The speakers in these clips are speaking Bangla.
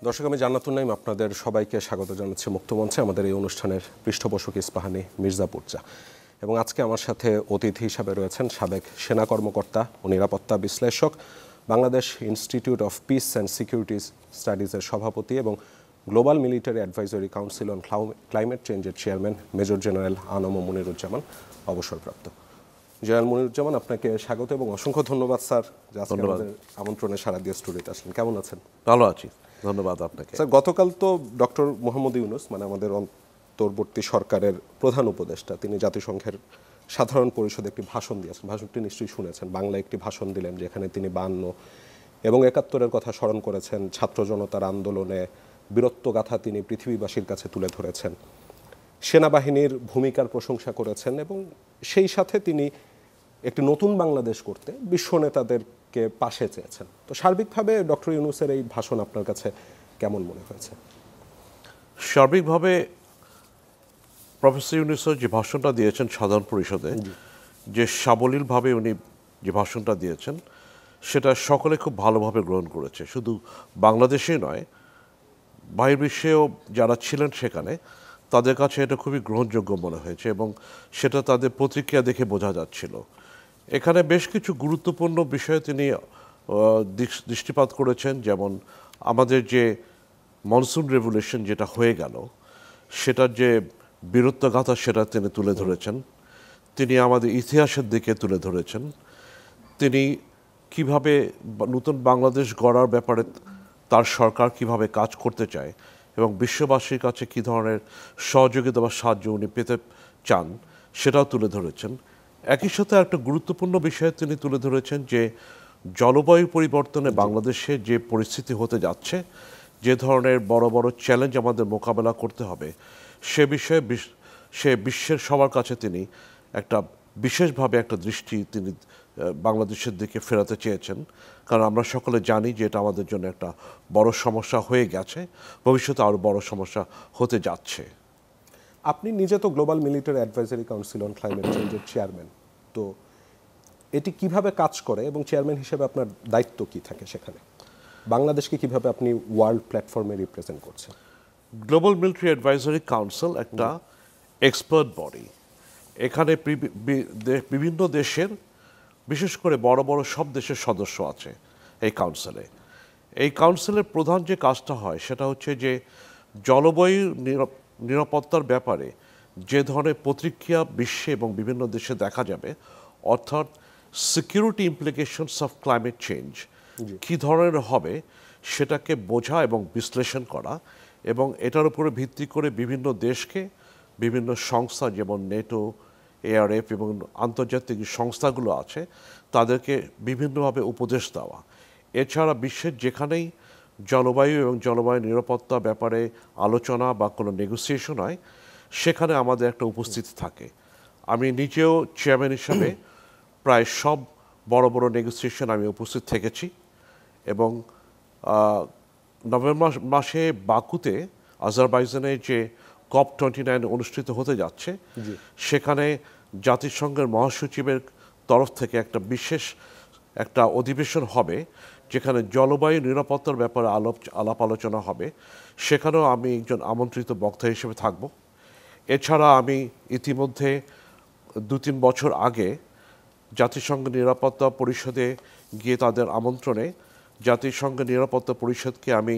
দর্শক, আমি জান্নাতুল নাইম আপনাদের সবাইকে স্বাগত জানাচ্ছি মুক্তমঞ্চে। আমাদের এই অনুষ্ঠানের পৃষ্ঠপোষক ইস্পাহানি মির্জা পুরজা, এবং আজকে আমার সাথে অতিথি হিসাবে রয়েছেন সাবেক সেনা কর্মকর্তা ও নিরাপত্তা বিশ্লেষক, Bangladesh Institute of Peace and Securities স্টাডিজের সভাপতি এবং Global Military Advisory Council on Climate চেঞ্জের chairman major general ANM Moniruzzaman, অবসরপ্রাপ্ত। জেনারেল মনিরুজ্জামান, আপনাকে স্বাগত এবং অসংখ্য ধন্যবাদ স্যার যে আজকে আমাদের আমন্ত্রণে সাড়া দিয়ে স্টুডিওতে আসলেন। কেমন আছেন? ভালো আছি, ধন্যবাদ আপনাকে। স্যার, গতকাল তো ডক্টর মোহাম্মদ ইউনূস, মানে আমাদের অন্তর্বর্তী সরকারের প্রধান উপদেষ্টা, তিনি জাতিসংঘের সাধারণ পরিষদে একটি ভাষণ দিয়েছেন। ভাষণটি নিশ্চয়ই শুনেছেন। বাংলায় একটি ভাষণ দিলেন যেখানে তিনি 52 এবং 71-এর কথা স্মরণ করেছেন। ছাত্র জনতার আন্দোলনে বীরত্বগাথা তিনি পৃথিবীবাসীর কাছে তুলে ধরেছেন। সেনাবাহিনীর ভূমিকার প্রশংসা করেছেন এবং সেই সাথে তিনি একটি নতুন বাংলাদেশ করতে বিশ্ব নেতাদেরকে পাশে চেয়েছেন। তো সার্বিকভাবে ডক্টর ইউনূসের এই ভাষণ আপনার কাছে কেমন মনে হয়েছে? সার্বিকভাবে প্রফেসর ইউনূস যে ভাষণটা দিয়েছেন সাধারণ পরিষদে, যে সাবলীলভাবে উনি যে ভাষণটা দিয়েছেন, সেটা সকলে খুব ভালোভাবে গ্রহণ করেছে। শুধু বাংলাদেশেই নয়, বহির্বিশ্বেও যারা ছিলেন সেখানে, তাদের কাছে এটা খুবই গ্রহণযোগ্য মনে হয়েছে এবং সেটা তাদের প্রতিক্রিয়া দেখে বোঝা যাচ্ছিল। এখানে বেশ কিছু গুরুত্বপূর্ণ বিষয়ে তিনি দৃষ্টিপাত করেছেন, যেমন আমাদের যে মনসুন রেভলিউশন যেটা হয়ে গেল, সেটার যে বীরত্বগাথা সেটা তিনি তুলে ধরেছেন। তিনি আমাদের ইতিহাসের দিকে তুলে ধরেছেন। তিনি কিভাবে নতুন বাংলাদেশ গড়ার ব্যাপারে তার সরকার কিভাবে কাজ করতে চায় এবং বিশ্ববাসীর কাছে কী ধরনের সহযোগিতা বা সাহায্য উনি পেতে চান সেটাও তুলে ধরেছেন। একই সাথে একটা গুরুত্বপূর্ণ বিষয় তিনি তুলে ধরেছেন যে জলবায়ু পরিবর্তনে বাংলাদেশে যে পরিস্থিতি হতে যাচ্ছে, যে ধরনের বড় বড় চ্যালেঞ্জ আমাদের মোকাবেলা করতে হবে, সে বিষয়ে বিশ্বের সবার কাছে তিনি একটা বিশেষভাবে একটা দৃষ্টি তিনি বাংলাদেশের দিকে ফেরাতে চেয়েছেন। কারণ আমরা সকলে জানি যে এটা আমাদের জন্য একটা বড় সমস্যা হয়ে গেছে, ভবিষ্যতে আরও বড় সমস্যা হতে যাচ্ছে। আপনি নিজে তো global Military Advisory Council on Climate চেঞ্জের চেয়ারম্যান। তো এটি কিভাবে কাজ করে এবং চেয়ারম্যান হিসেবে আপনার দায়িত্ব কি থাকে সেখানে? বাংলাদেশকে কিভাবে আপনি ওয়ার্ল্ড প্ল্যাটফর্মে রিপ্রেজেন্ট করছেন? গ্লোবাল মিলিটারি অ্যাডভাইজরি কাউন্সিল একটা এক্সপার্ট বডি। এখানে বিভিন্ন দেশের, বিশেষ করে বড় বড় সব দেশের সদস্য আছে এই কাউন্সিলে। এই কাউন্সিলের প্রধান যে কাজটা হয় সেটা হচ্ছে যে জলবায়ু নিরাপত্তার ব্যাপারে যে ধরনের প্রতিক্রিয়া বিশ্বে এবং বিভিন্ন দেশে দেখা যাবে, অর্থাৎ security implications of climate change কী ধরনের হবে, সেটাকে বোঝা এবং বিশ্লেষণ করা, এবং এটার উপরে ভিত্তি করে বিভিন্ন দেশকে, বিভিন্ন সংস্থা যেমন নেটো, এআরএফ এবং আন্তর্জাতিক সংস্থাগুলো আছে, তাদেরকে বিভিন্নভাবে উপদেশ দেওয়া। এছাড়া বিশ্বের যেখানেই জলবায়ু এবং জলবায়ু নিরাপত্তা ব্যাপারে আলোচনা বা কোনো নেগোসিয়েশন হয়, সেখানে আমাদের একটা উপস্থিতি থাকে। আমি নিজেও চেয়ারম্যান হিসাবে প্রায় সব বড় বড় নেগোসিয়েশন আমি উপস্থিত থেকেছি, এবং নভেম্বর মাসে বাকুতে আজারবাইজানে যে COP29 অনুষ্ঠিত হতে যাচ্ছে, সেখানে জাতিসংঘের মহাসচিবের তরফ থেকে একটা বিশেষ একটা অধিবেশন হবে, যেখানে জলবায়ু নিরাপত্তার ব্যাপারে আলাপ আলোচনা হবে। সেখানেও আমি একজন আমন্ত্রিত বক্তা হিসেবে থাকব। এছাড়া আমি ইতিমধ্যে 2-3 বছর আগে জাতিসংঘ নিরাপত্তা পরিষদে গিয়ে তাদের আমন্ত্রণে জাতিসংঘ নিরাপত্তা পরিষদকে আমি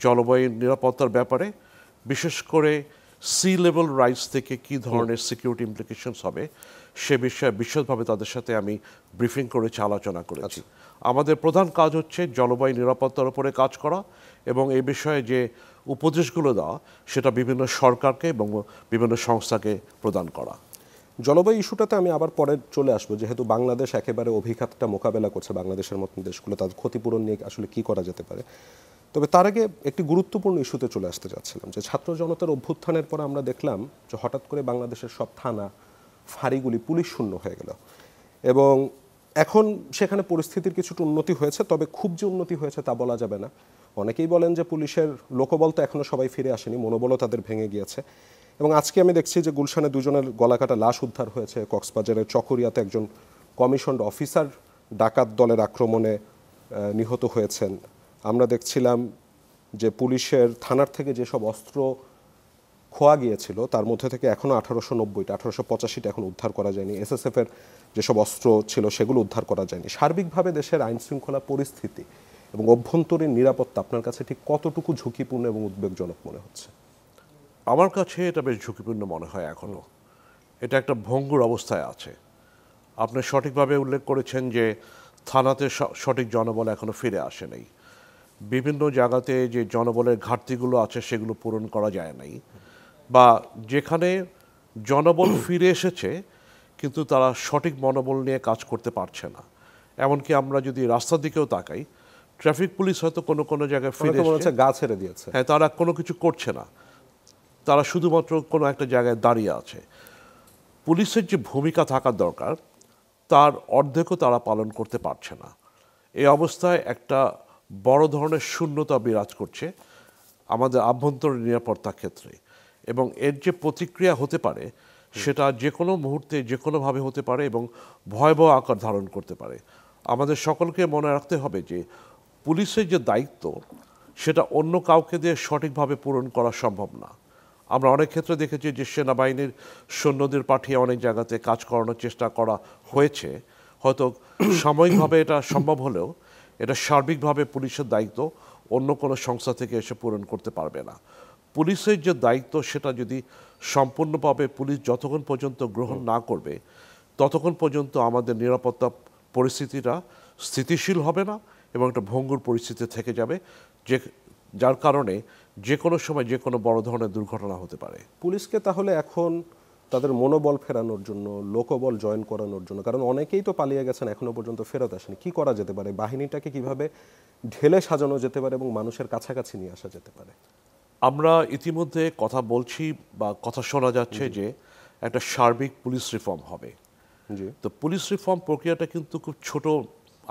জলবায়ু নিরাপত্তার ব্যাপারে, বিশেষ করে সি লেভেল রাইজ থেকে কী ধরনের সিকিউরিটি ইমপ্লিকেশনস হবে সে বিষয়ে বিশদভাবে তাদের সাথে আমি ব্রিফিং করেছি, আলোচনা করেছি। আমাদের প্রধান কাজ হচ্ছে জলবায়ু নিরাপত্তার উপরে কাজ করা এবং এই বিষয়ে যে উপদেশগুলো দেওয়া, সেটা বিভিন্ন সরকারকে এবং বিভিন্ন সংস্থাকে প্রদান করা। জলবায়ু ইস্যুটাতে আমি আবার পরে চলে আসবো, যেহেতু বাংলাদেশ একেবারে অভিঘাতটা মোকাবেলা করছে, বাংলাদেশের মতন দেশগুলো তাদের ক্ষতিপূরণ নিয়ে আসলে কী করা যেতে পারে। তবে তার আগে একটি গুরুত্বপূর্ণ ইস্যুতে চলে আসতে যাচ্ছিলাম, যে ছাত্র জনতার অভ্যুত্থানের পর আমরা দেখলাম যে হঠাৎ করে বাংলাদেশের সব থানা ফাঁড়িগুলি পুলিশ শূন্য হয়ে গেল, এবং এখন সেখানে পরিস্থিতির কিছুটা উন্নতি হয়েছে, তবে খুব যে উন্নতি হয়েছে তা বলা যাবে না। অনেকেই বলেন যে পুলিশের লোকবল তো এখনও সবাই ফিরে আসেনি, মনোবলও তাদের ভেঙে গিয়েছে। এবং আজকে আমি দেখছি যে গুলশানে 2 জনের গলাকাটা লাশ উদ্ধার হয়েছে, কক্সবাজারের চকরিয়াতে একজন কমিশনড অফিসার ডাকাত দলের আক্রমণে নিহত হয়েছেন। আমরা দেখছিলাম যে পুলিশের থানার থেকে যেসব অস্ত্র খোয়া গিয়েছিল তার মধ্যে থেকে এখনও 1890টা 1885টা এখন উদ্ধার করা যায়নি। এসএসএফ এর যেসব অস্ত্র ছিল সেগুলো উদ্ধার করা যায়নি। সার্বিকভাবে দেশের আইন শৃঙ্খলা পরিস্থিতি এবং অভ্যন্তরীণ নিরাপত্তা আপনার কাছে ঠিক কতটুকু ঝুঁকিপূর্ণ এবং উদ্বেগজনক মনে হচ্ছে? আমার কাছে এটা বেশ ঝুঁকিপূর্ণ মনে হয় এখনও। এটা একটা ভঙ্গুর অবস্থায় আছে। আপনি সঠিকভাবে উল্লেখ করেছেন যে থানাতে সঠিক জনবল এখনও ফিরে আসে নাই। বিভিন্ন জায়গাতে যে জনবলের ঘাটতিগুলো আছে সেগুলো পূরণ করা যায় নাই, বা যেখানে জনবল ফিরে এসেছে কিন্তু তারা সঠিক মনোবল নিয়ে কাজ করতে পারছে না। এমনকি আমরা যদি রাস্তার দিকেও তাকাই, ট্রাফিক পুলিশ হয়তো কোনো কোনো জায়গায় ফিরে এসেছে, গা ছেড়ে দিয়েছে, হ্যাঁ, তারা কোনো কিছু করছে না, তারা শুধুমাত্র কোনো একটা জায়গায় দাঁড়িয়ে আছে। পুলিশের যে ভূমিকা থাকার দরকার তার অর্ধেকও তারা পালন করতে পারছে না। এই অবস্থায় একটা বড় ধরনের শূন্যতা বিরাজ করছে আমাদের আভ্যন্তরীণ নিরাপত্তার ক্ষেত্রে, এবং এর যে প্রতিক্রিয়া হতে পারে সেটা যে কোনো মুহূর্তে যে কোনোভাবে হতে পারে এবং ভয়াবহ আকার ধারণ করতে পারে। আমাদের সকলকে মনে রাখতে হবে যে পুলিশের যে দায়িত্ব সেটা অন্য কাউকে দিয়ে সঠিকভাবে পূরণ করা সম্ভব না। আমরা অনেক ক্ষেত্রে দেখেছি যে সেনাবাহিনীর সৈন্যদের পাঠিয়ে অনেক জায়গাতে কাজ করানোর চেষ্টা করা হয়েছে, হয়তো সাময়িকভাবে এটা সম্ভব হলেও এটা সার্বিকভাবে পুলিশের দায়িত্ব অন্য কোনো সংস্থা থেকে এসে পূরণ করতে পারবে না। পুলিশের যে দায়িত্ব সেটা যদি সম্পূর্ণভাবে পুলিশ যতক্ষণ পর্যন্ত গ্রহণ না করবে ততক্ষণ পর্যন্ত আমাদের নিরাপত্তা পরিস্থিতিটা স্থিতিশীল হবে না এবং একটা ভঙ্গুর পরিস্থিতি থেকে যাবে, যার কারণে যে কোনো সময় যে কোনো বড় ধরনের দুর্ঘটনা হতে পারে। পুলিশকে তাহলে এখন তাদের মনোবল ফেরানোর জন্য, লোকবল জয়েন করানোর জন্য, কারণ অনেকেই তো পালিয়ে গেছেন এখনো পর্যন্ত ফেরত আসেনি, কি করা যেতে পারে? বাহিনীটাকে কিভাবে ঢেলে সাজানো যেতে পারে এবং মানুষের কাছাকাছি নিয়ে আসা যেতে পারে? আমরা ইতিমধ্যে কথা বলছি বা কথা শোনা যাচ্ছে যে একটা সার্বিক পুলিশ রিফর্ম হবে। তো পুলিশ রিফর্ম প্রক্রিয়াটা কিন্তু খুব ছোট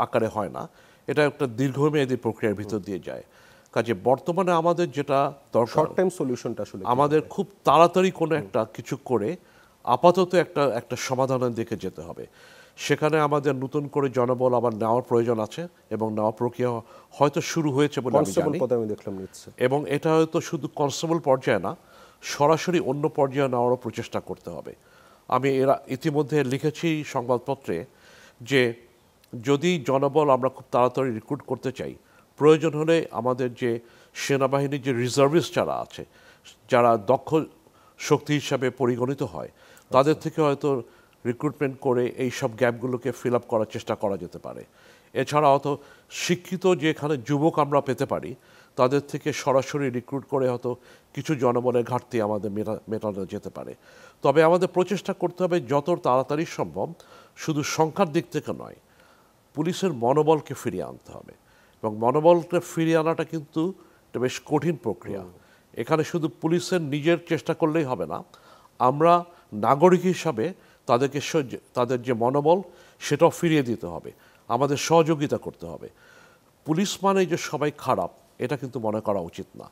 আকারে হয় না, এটা একটা দীর্ঘমেয়াদী প্রক্রিয়ার ভিতর দিয়ে যায়। কাজে বর্তমানে আমাদের যেটা দরকার, শর্ট টাইম সলিউশনটা আসলে আমাদের খুব তাড়াতাড়ি কোনো একটা কিছু করে আপাতত একটা সমাধানের দিকে যেতে হবে। সেখানে আমাদের নতুন করে জনবল আবার নেওয়ার প্রয়োজন আছে এবং নেওয়া প্রক্রিয়া হয়তো শুরু হয়েছে বলে আমি জানি, এবং এটা হয়তো শুধু কনস্টেবল পর্যায়ে না, সরাসরি অন্য পর্যায়ে নেওয়ারও প্রচেষ্টা করতে হবে। আমি ইতিমধ্যে লিখেছি সংবাদপত্রে যে যদি জনবল আমরা খুব তাড়াতাড়ি রিক্রুট করতে চাই, প্রয়োজন হলে আমাদের যে সেনাবাহিনীর যে রিজার্ভিস্ট যারা আছে, যারা দক্ষ শক্তি হিসাবে পরিগণিত হয়, তাদের থেকে হয়তো রিক্রুটমেন্ট করে এই সব গ্যাপগুলোকে ফিল আপ করার চেষ্টা করা যেতে পারে। এছাড়া হয়তো শিক্ষিত যে এখানে যুবক আমরা পেতে পারি, তাদের থেকে সরাসরি রিক্রুট করে হয়তো কিছু জনবলের ঘাটতি আমাদের মেটানো যেতে পারে। তবে আমাদের প্রচেষ্টা করতে হবে যত তাড়াতাড়ি সম্ভব, শুধু সংখ্যার দিক থেকে নয়, পুলিশের মনোবলকে ফিরিয়ে আনতে হবে। এবং মনোবলকে ফিরিয়ে আনাটা কিন্তু একটা বেশ কঠিন প্রক্রিয়া। এখানে শুধু পুলিশের নিজের চেষ্টা করলেই হবে না, আমরা নাগরিক হিসাবে তাদের যে মনোবল সেটাও ফিরিয়ে দিতে হবে, আমাদের সহযোগিতা করতে হবে। পুলিশ মানে যে সবাই খারাপ এটা কিন্তু মনে করা উচিত না,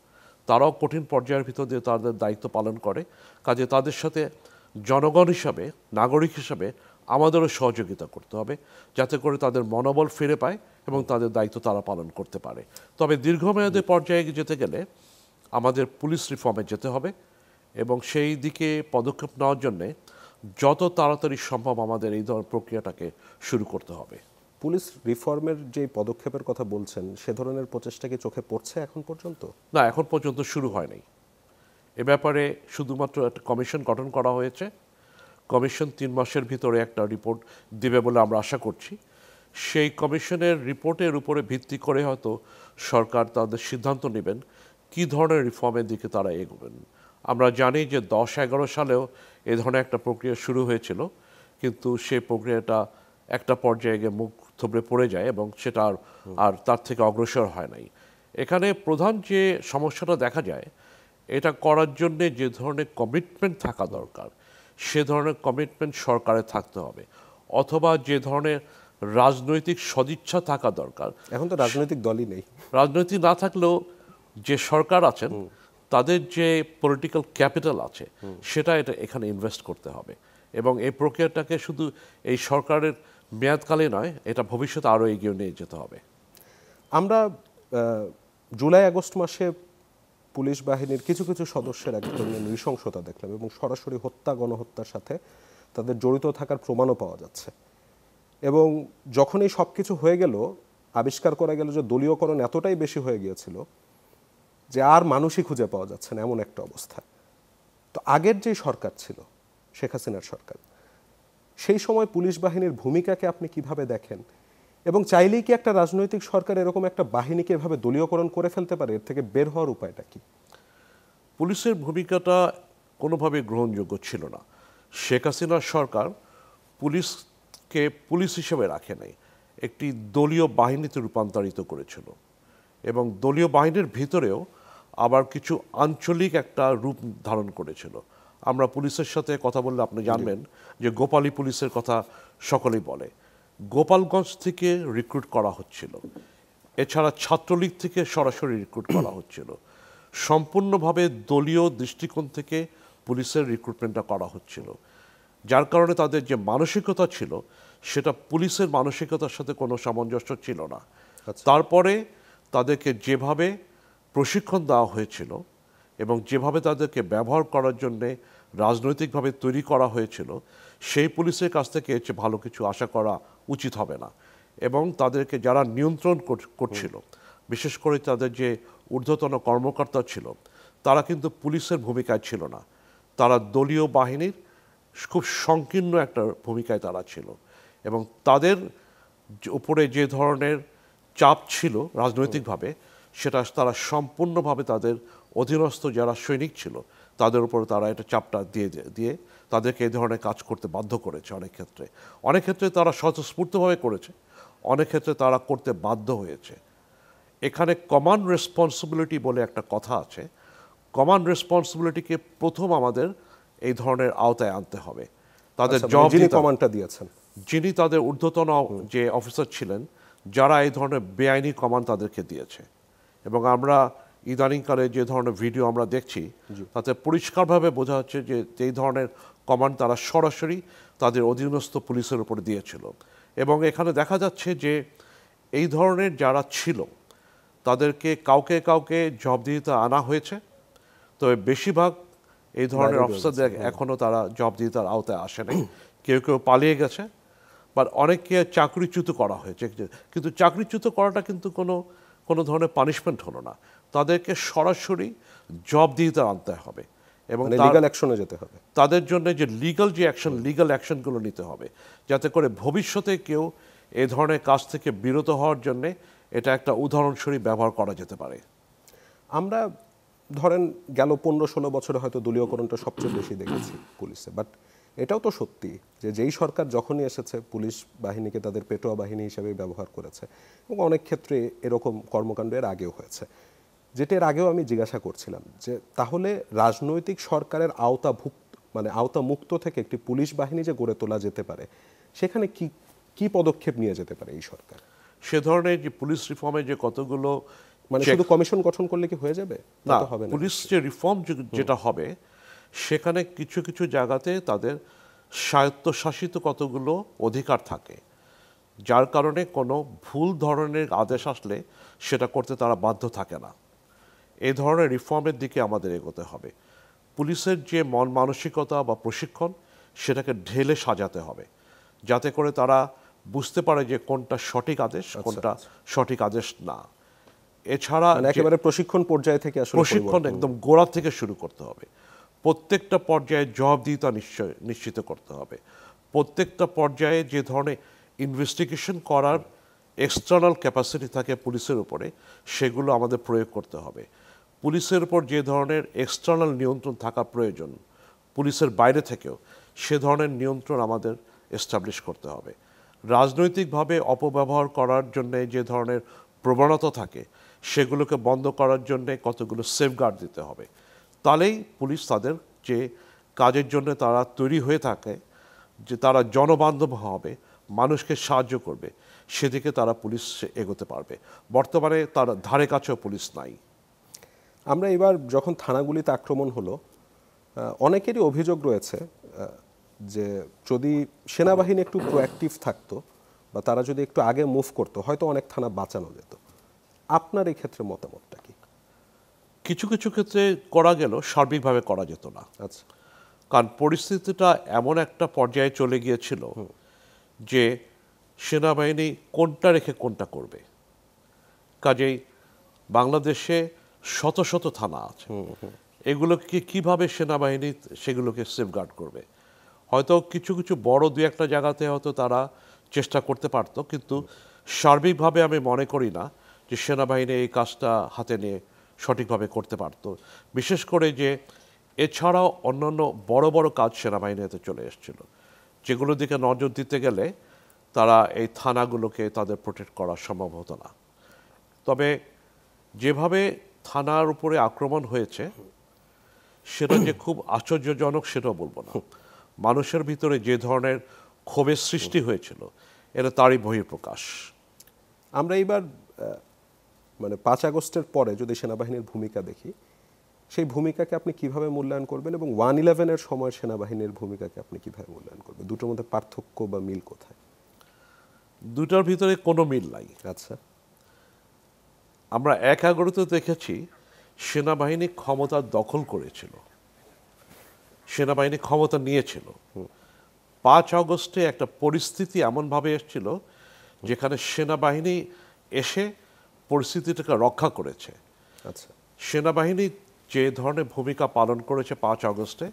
তারাও কঠিন পর্যায়ের ভিতর দিয়ে তাদের দায়িত্ব পালন করে। কাজে তাদের সাথে জনগণ হিসাবে, নাগরিক হিসাবে আমাদেরও সহযোগিতা করতে হবে, যাতে করে তাদের মনোবল ফিরে পায় এবং তাদের দায়িত্ব তারা পালন করতে পারে। তবে দীর্ঘমেয়াদী পর্যায়ে যেতে গেলে আমাদের পুলিশ রিফর্মে যেতে হবে এবং সেই দিকে পদক্ষেপ নেওয়ার জন্যে যত তাড়াতাড়ি সম্ভব আমাদের এই ধরনের প্রক্রিয়াটাকে শুরু করতে হবে। পুলিশ রিফর্মের যে পদক্ষেপের কথা বলছেন, সে ধরনের প্রচেষ্টা কি চোখে পড়ছে এখন পর্যন্ত? না, এখন পর্যন্ত শুরু হয়নি। এ ব্যাপারে শুধুমাত্র একটা কমিশন গঠন করা হয়েছে। কমিশন 3 মাসের ভিতরে একটা রিপোর্ট দেবে বলে আমরা আশা করছি। সেই কমিশনের রিপোর্টের উপরে ভিত্তি করে হয়তো সরকার তাদের সিদ্ধান্ত নেবেন কী ধরনের রিফর্মের দিকে তারা এগোবেন। আমরা জানি যে 10-11 সালেও এ ধরনের একটা প্রক্রিয়া শুরু হয়েছিল, কিন্তু সেই প্রক্রিয়াটা একটা পর্যায়ে গিয়ে মুখ থুবড়ে পড়ে যায় এবং সেটা আর তার থেকে অগ্রসর হয় নাই। এখানে প্রধান যে সমস্যাটা দেখা যায়, এটা করার জন্যে যে ধরনের কমিটমেন্ট থাকা দরকার সে ধরনের কমিটমেন্ট সরকারের থাকতে হবে, অথবা যে ধরনের রাজনৈতিক সদিচ্ছা থাকা দরকার। এখন তো রাজনৈতিক দলই নেই। রাজনৈতিক না থাকলেও যে সরকার আছেন তাদের যে পলিটিক্যাল ক্যাপিটাল আছে সেটা এখানে ইনভেস্ট করতে হবে, এবং এই প্রক্রিয়াটাকে শুধু এই সরকারের মেয়াদকালে নয়, এটা ভবিষ্যতে আরও এগিয়ে নিয়ে যেতে হবে। আমরা জুলাই আগস্ট মাসে পুলিশ বাহিনীর কিছু কিছু সদস্যের এক ধরনের নৃশংসতা দেখলাম এবং সরাসরি হত্যা গণহত্যার সাথে তাদের জড়িত থাকার প্রমাণও পাওয়া যাচ্ছে। এবং যখন এই সব কিছু হয়ে গেল, আবিষ্কার করা গেল যে দলীয়করণ এতটাই বেশি হয়ে গিয়েছিল যে আর মানুষই খুঁজে পাওয়া যাচ্ছে না, এমন একটা অবস্থা। তো আগের যে সরকার ছিল, শেখ হাসিনার সরকার, সেই সময় পুলিশ বাহিনীর ভূমিকাকে আপনি কিভাবে দেখেন? এবং চাইলেই কি একটা রাজনৈতিক সরকার এরকম একটা বাহিনীকে এভাবে দলীয়করণ করে ফেলতে পারে? এর থেকে বের হওয়ার উপায়টা কি? পুলিশের ভূমিকাটা কোনোভাবে গ্রহণযোগ্য ছিল না। শেখ হাসিনার সরকার পুলিশকে পুলিশ হিসেবে রাখে নাই, একটি দলীয় বাহিনীতে রূপান্তরিত করেছিল এবং দলীয় বাহিনীর ভিতরেও আবার কিছু আঞ্চলিক একটা রূপ ধারণ করেছিল। আমরা পুলিশের সাথে কথা বললে আপনি জানবেন যে গোপালী পুলিশের কথা সকলেই বলে। গোপালগঞ্জ থেকে রিক্রুট করা হচ্ছিল, এছাড়া ছাত্রলীগ থেকে সরাসরি রিক্রুট করা হচ্ছিল। সম্পূর্ণভাবে দলীয় দৃষ্টিকোণ থেকে পুলিশের রিক্রুটমেন্টটা করা হচ্ছিল, যার কারণে তাদের যে মানসিকতা ছিল সেটা পুলিশের মানসিকতার সাথে কোনো সামঞ্জস্য ছিল না। তারপরে তাদেরকে যেভাবে প্রশিক্ষণ দেওয়া হয়েছিল এবং যেভাবে তাদেরকে ব্যবহার করার জন্যে রাজনৈতিকভাবে তৈরি করা হয়েছিল, সেই পুলিশের কাছ থেকে এর চেয়ে ভালো কিছু আশা করা উচিত হবে না। এবং তাদেরকে যারা নিয়ন্ত্রণ করছিল, বিশেষ করে তাদের যে ঊর্ধ্বতন কর্মকর্তা ছিল, তারা কিন্তু পুলিশের ভূমিকায় ছিল না, তারা দলীয় বাহিনীর খুব সংকীর্ণ একটা ভূমিকায় তারা ছিল। এবং তাদের উপরে যে ধরনের চাপ ছিল রাজনৈতিকভাবে, সেটা তারা সম্পূর্ণভাবে তাদের অধীনস্থ যারা সৈনিক ছিল তাদের উপর তারা এটা চাপটা দিয়ে তাদেরকে এই ধরনের কাজ করতে বাধ্য করেছে। অনেক ক্ষেত্রে তারা স্বতঃস্ফূর্তভাবে করেছে, অনেক ক্ষেত্রে তারা করতে বাধ্য হয়েছে। এখানে কমান্ড রেসপন্সিবিলিটি বলে একটা কথা আছে। কমান্ড রেসপন্সিবিলিটিকে প্রথম আমাদের এই ধরনের আওতায় আনতে হবে। তাদের জব কমান্ডটা দিয়েছেন, যিনি তাদের ঊর্ধ্বতন যে অফিসার ছিলেন, যারা এই ধরনের বেআইনি কমান্ড তাদেরকে দিয়েছে। এবং আমরা ইদানিংকালে যে ধরনের ভিডিও আমরা দেখছি, তাতে পরিষ্কারভাবে বোঝা যাচ্ছে যে এই ধরনের কমান্ড তারা সরাসরি তাদের অধীনস্থ পুলিশের উপরে দিয়েছিল। এবং এখানে দেখা যাচ্ছে যে এই ধরনের যারা ছিল তাদেরকে কাউকে কাউকে জবাবদিহিতে আনা হয়েছে, তবে বেশিরভাগ এই ধরনের অফিসারদের এখনও তারা জবাবদিহিতার আওতায় আসে নাই। কেউ কেউ পালিয়ে গেছে, বা অনেককে চাকরিচ্যুত করা হয়েছে। কিন্তু চাকরিচ্যুত করাটা কিন্তু কোনো ধরনের পানিশমেন্ট হলো না, তাদেরকে সরাসরি জবাবদিহিতা আনতে হবে এবং লিগ্যাল অ্যাকশনে যেতে হবে। তাদের জন্য যে লিগ্যাল অ্যাকশনগুলো নিতে হবে, যাতে করে ভবিষ্যতে কেউ এই ধরনের কাজ থেকে বিরত হওয়ার জন্যে এটা একটা উদাহরণস্বরূপ ব্যবহার করা যেতে পারে। আমরা ধরেন গেল 15-16 বছরে হয়তো দলীয়করণটা সবচেয়ে বেশি দেখেছি পুলিশে, বাট এটাও তো সত্যি যে যেই সরকার যখনই এসেছে পুলিশ বাহিনীকে তাদের পেটোয়া বাহিনী হিসেবে ব্যবহার করেছে এবং অনেক ক্ষেত্রে এরকম কর্মকাণ্ড এর আগেও হয়েছে। যেটা এর আগেও আমি জিজ্ঞাসা করছিলাম যে তাহলে রাজনৈতিক সরকারের আওতা মুক্ত থেকে একটি পুলিশ বাহিনী যে গড়ে তোলা যেতে পারে, সেখানে কি কি পদক্ষেপ নিয়ে যেতে পারে এই সরকার? সে ধরনের যে পুলিশ রিফর্মের যে কতগুলো, শুধু কমিশন গঠন করলে কি হয়ে যাবে? না, পুলিশ যে রিফর্ম যেটা হবে সেখানে কিছু কিছু জায়গাতে তাদের স্বায়ত্তশাসিত কতগুলো অধিকার থাকে, যার কারণে কোনো ভুল ধরনের আদেশ আসলে সেটা করতে তারা বাধ্য থাকে না। এই ধরনের রিফর্মের দিকে আমাদের এগোতে হবে। পুলিশের যে মন মানসিকতা বা প্রশিক্ষণ, সেটাকে ঢেলে সাজাতে হবে, যাতে করে তারা বুঝতে পারে যে কোনটা সঠিক আদেশ, কোনটা সঠিক আদেশ না। এছাড়া একেবারে প্রশিক্ষণ পর্যায় থেকে প্রশিক্ষণ একদম গোড়া থেকে শুরু করতে হবে। প্রত্যেকটা পর্যায়ে জবাবদিহিতা নিশ্চিত করতে হবে। প্রত্যেকটা পর্যায়ে যে ধরনের ইনভেস্টিগেশন করার এক্সটার্নাল ক্যাপাসিটি থাকে পুলিশের উপরে, সেগুলো আমাদের প্রয়োগ করতে হবে। পুলিশের উপর যে ধরনের এক্সটার্নাল নিয়ন্ত্রণ থাকা প্রয়োজন পুলিশের বাইরে থেকেও, সে ধরনের নিয়ন্ত্রণ আমাদের এস্টাবলিশ করতে হবে। রাজনৈতিকভাবে অপব্যবহার করার জন্যে যে ধরনের প্রবণতা থাকে, সেগুলোকে বন্ধ করার জন্যে কতগুলো সেফগার্ড দিতে হবে। তাহলেই পুলিশ তাদের যে কাজের জন্য তারা তৈরি হয়ে থাকে, যে তারা জনবান্ধব হবে, মানুষকে সাহায্য করবে, সেদিকে তারা পুলিশ এগোতে পারবে। বর্তমানে তার ধারে কাছেও পুলিশ নাই। আমরা এবার যখন থানাগুলিতে আক্রমণ হলো, অনেকেরই অভিযোগ রয়েছে যে যদি সেনাবাহিনী একটু প্রোঅ্যাক্টিভ থাকতো বা তারা যদি একটু আগে মুভ করতো, হয়তো অনেক থানা বাঁচানো যেত। আপনার এই ক্ষেত্রে মতামতটা কি? কিছু কিছু ক্ষেত্রে করা গেল, সার্বিকভাবে করা যেত না। আচ্ছা, কারণ পরিস্থিতিটা এমন একটা পর্যায়ে চলে গিয়েছিল যে সেনাবাহিনী কোনটা রেখে কোনটা করবে। কাজেই বাংলাদেশে শত শত থানা আছে, এগুলোকে কিভাবে সেনাবাহিনী সেগুলোকে সেফগার্ড করবে। হয়তো কিছু কিছু বড় দু একটা জায়গাতে হয়তো তারা চেষ্টা করতে পারতো, কিন্তু সার্বিকভাবে আমি মনে করি না যে সেনাবাহিনী এই কাজটা হাতে নিয়ে সঠিকভাবে করতে পারতো। বিশেষ করে যে এছাড়াও অন্যান্য বড় বড় কাজ সেনাবাহিনীতে চলে এসেছিল, যেগুলোর দিকে নজর দিতে গেলে তারা এই থানাগুলোকে তাদের প্রোটেক্ট করা সম্ভব হতো না। তবে যেভাবে থানার উপরে আক্রমণ হয়েছে সেটা যে খুব আশ্চর্যজনক সেটাও বলবো না। মানুষের ভিতরে যে ধরনের ক্ষোভের সৃষ্টি হয়েছিল এটা তারই বহিঃপ্রকাশ। আমরা এইবার মানে 5 আগস্টের পরে যদি সেনাবাহিনীর ভূমিকা দেখি, সেই ভূমিকাকে আপনি কিভাবে মূল্যায়ন করবেন এবং 1/11-এর সময় সেনাবাহিনীর ভূমিকাকে আপনি কিভাবে মূল্যায়ন করবেন? দুটোর মধ্যে পার্থক্য বা মিল কোথায়? দুটার ভিতরে কোনো মিল নাই। আচ্ছা, আমরা 1/11-তে দেখেছি সেনাবাহিনী ক্ষমতা দখল করেছিল, সেনাবাহিনী ক্ষমতা নিয়েছিল। 5 আগস্টে একটা পরিস্থিতি এমনভাবে এসেছিল যেখানে সেনাবাহিনী এসে পরিস্থিতিটাকে রক্ষা করেছে। আচ্ছা, সেনাবাহিনী যে ধরনের ভূমিকা পালন করেছে 5 আগস্টে,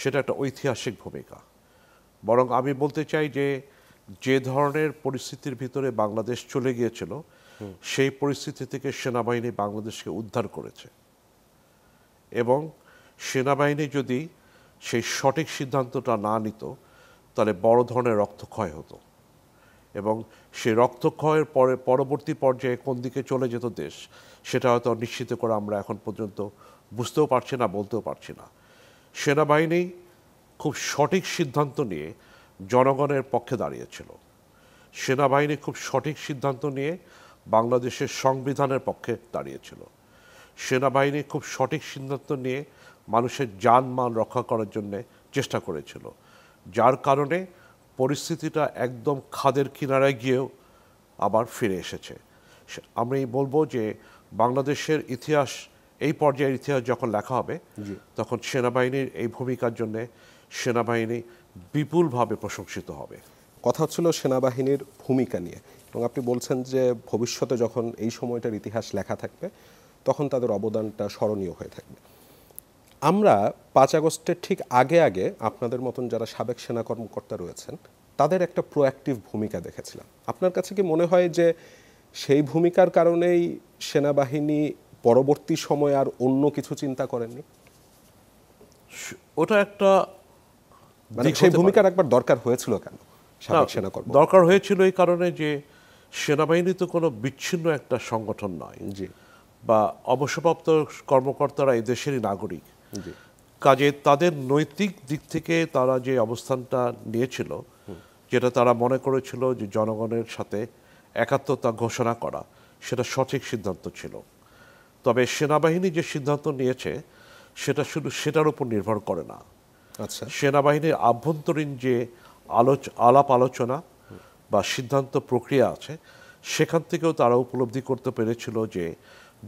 সেটা একটা ঐতিহাসিক ভূমিকা। বরং আমি বলতে চাই যে যে ধরনের পরিস্থিতির ভিতরে বাংলাদেশ চলে গিয়েছিল, সেই পরিস্থিতি থেকে সেনাবাহিনী বাংলাদেশকে উদ্ধার করেছে। এবং সেনাবাহিনী যদি সেই সঠিক সিদ্ধান্তটা না নিত তাহলে বড় ধরনের রক্তক্ষয় হতো, এবং সেই রক্তক্ষয়ের পরে পরবর্তী পর্যায়ে কোন দিকে চলে যেত দেশ সেটা হয়তো নিশ্চিত করে আমরা এখন পর্যন্ত বুঝতেও পারছি না, বলতেও পারছি না। সেনাবাহিনী খুব সঠিক সিদ্ধান্ত নিয়ে জনগণের পক্ষে দাঁড়িয়েছিল। সেনাবাহিনী খুব সঠিক সিদ্ধান্ত নিয়ে বাংলাদেশের সংবিধানের পক্ষে দাঁড়িয়েছিল। সেনাবাহিনী খুব সঠিক সিদ্ধান্ত নিয়ে মানুষের জানমাল রক্ষা করার জন্য চেষ্টা করেছিল, যার কারণে পরিস্থিতিটা একদম খাদের কিনারায় গিয়েও আবার ফিরে এসেছে। আমি বলবো যে বাংলাদেশের ইতিহাস, এই পর্যায়ের ইতিহাস যখন লেখা হবে তখন সেনাবাহিনীর এই ভূমিকার জন্য সেনাবাহিনী বিপুলভাবে প্রশংসিত হবে। কথা হচ্ছিল সেনাবাহিনীর ভূমিকা নিয়ে, এবং আপনি বলছেন যে ভবিষ্যতে যখন এই সময়টার ইতিহাস লেখা থাকবে তখন তাদের অবদানটা স্মরণীয় হয়ে থাকবে। আমরা 5 আগস্টের ঠিক আগে আগে আপনাদের মতন যারা সাবেক সেনা কর্মকর্তা রয়েছেন তাদের একটা প্রোঅ্যাক্টিভ ভূমিকা দেখেছিলাম। আপনার কাছে কি মনে হয় যে সেই ভূমিকার কারণেই সেনাবাহিনী পরবর্তী সময়ে আর অন্য কিছু চিন্তা করেননি? ওটা একটা মানে সেই ভূমিকার একবার দরকার হয়েছিল কেন সাবেক সেনা কর্মকর্তা? দরকার হয়েছিল এই কারণে যে সেনাবাহিনী তো কোনো বিচ্ছিন্ন একটা সংগঠন নয়, জি, বা অবসরপ্রাপ্ত কর্মকর্তারা এই দেশেরই নাগরিক। জি, কাজে তাদের নৈতিক দিক থেকে তারা যে অবস্থানটা নিয়েছিল, যেটা তারা মনে করেছিল যে জনগণের সাথে একাত্মতা ঘোষণা করা, সেটা সঠিক সিদ্ধান্ত ছিল। তবে সেনাবাহিনী যে সিদ্ধান্ত নিয়েছে সেটা শুধু সেটার উপর নির্ভর করে না। আচ্ছা, সেনাবাহিনীর আভ্যন্তরীণ যে আলাপ আলোচনা বা সিদ্ধান্ত প্রক্রিয়া আছে, সেখান থেকেও তারা উপলব্ধি করতে পেরেছিল যে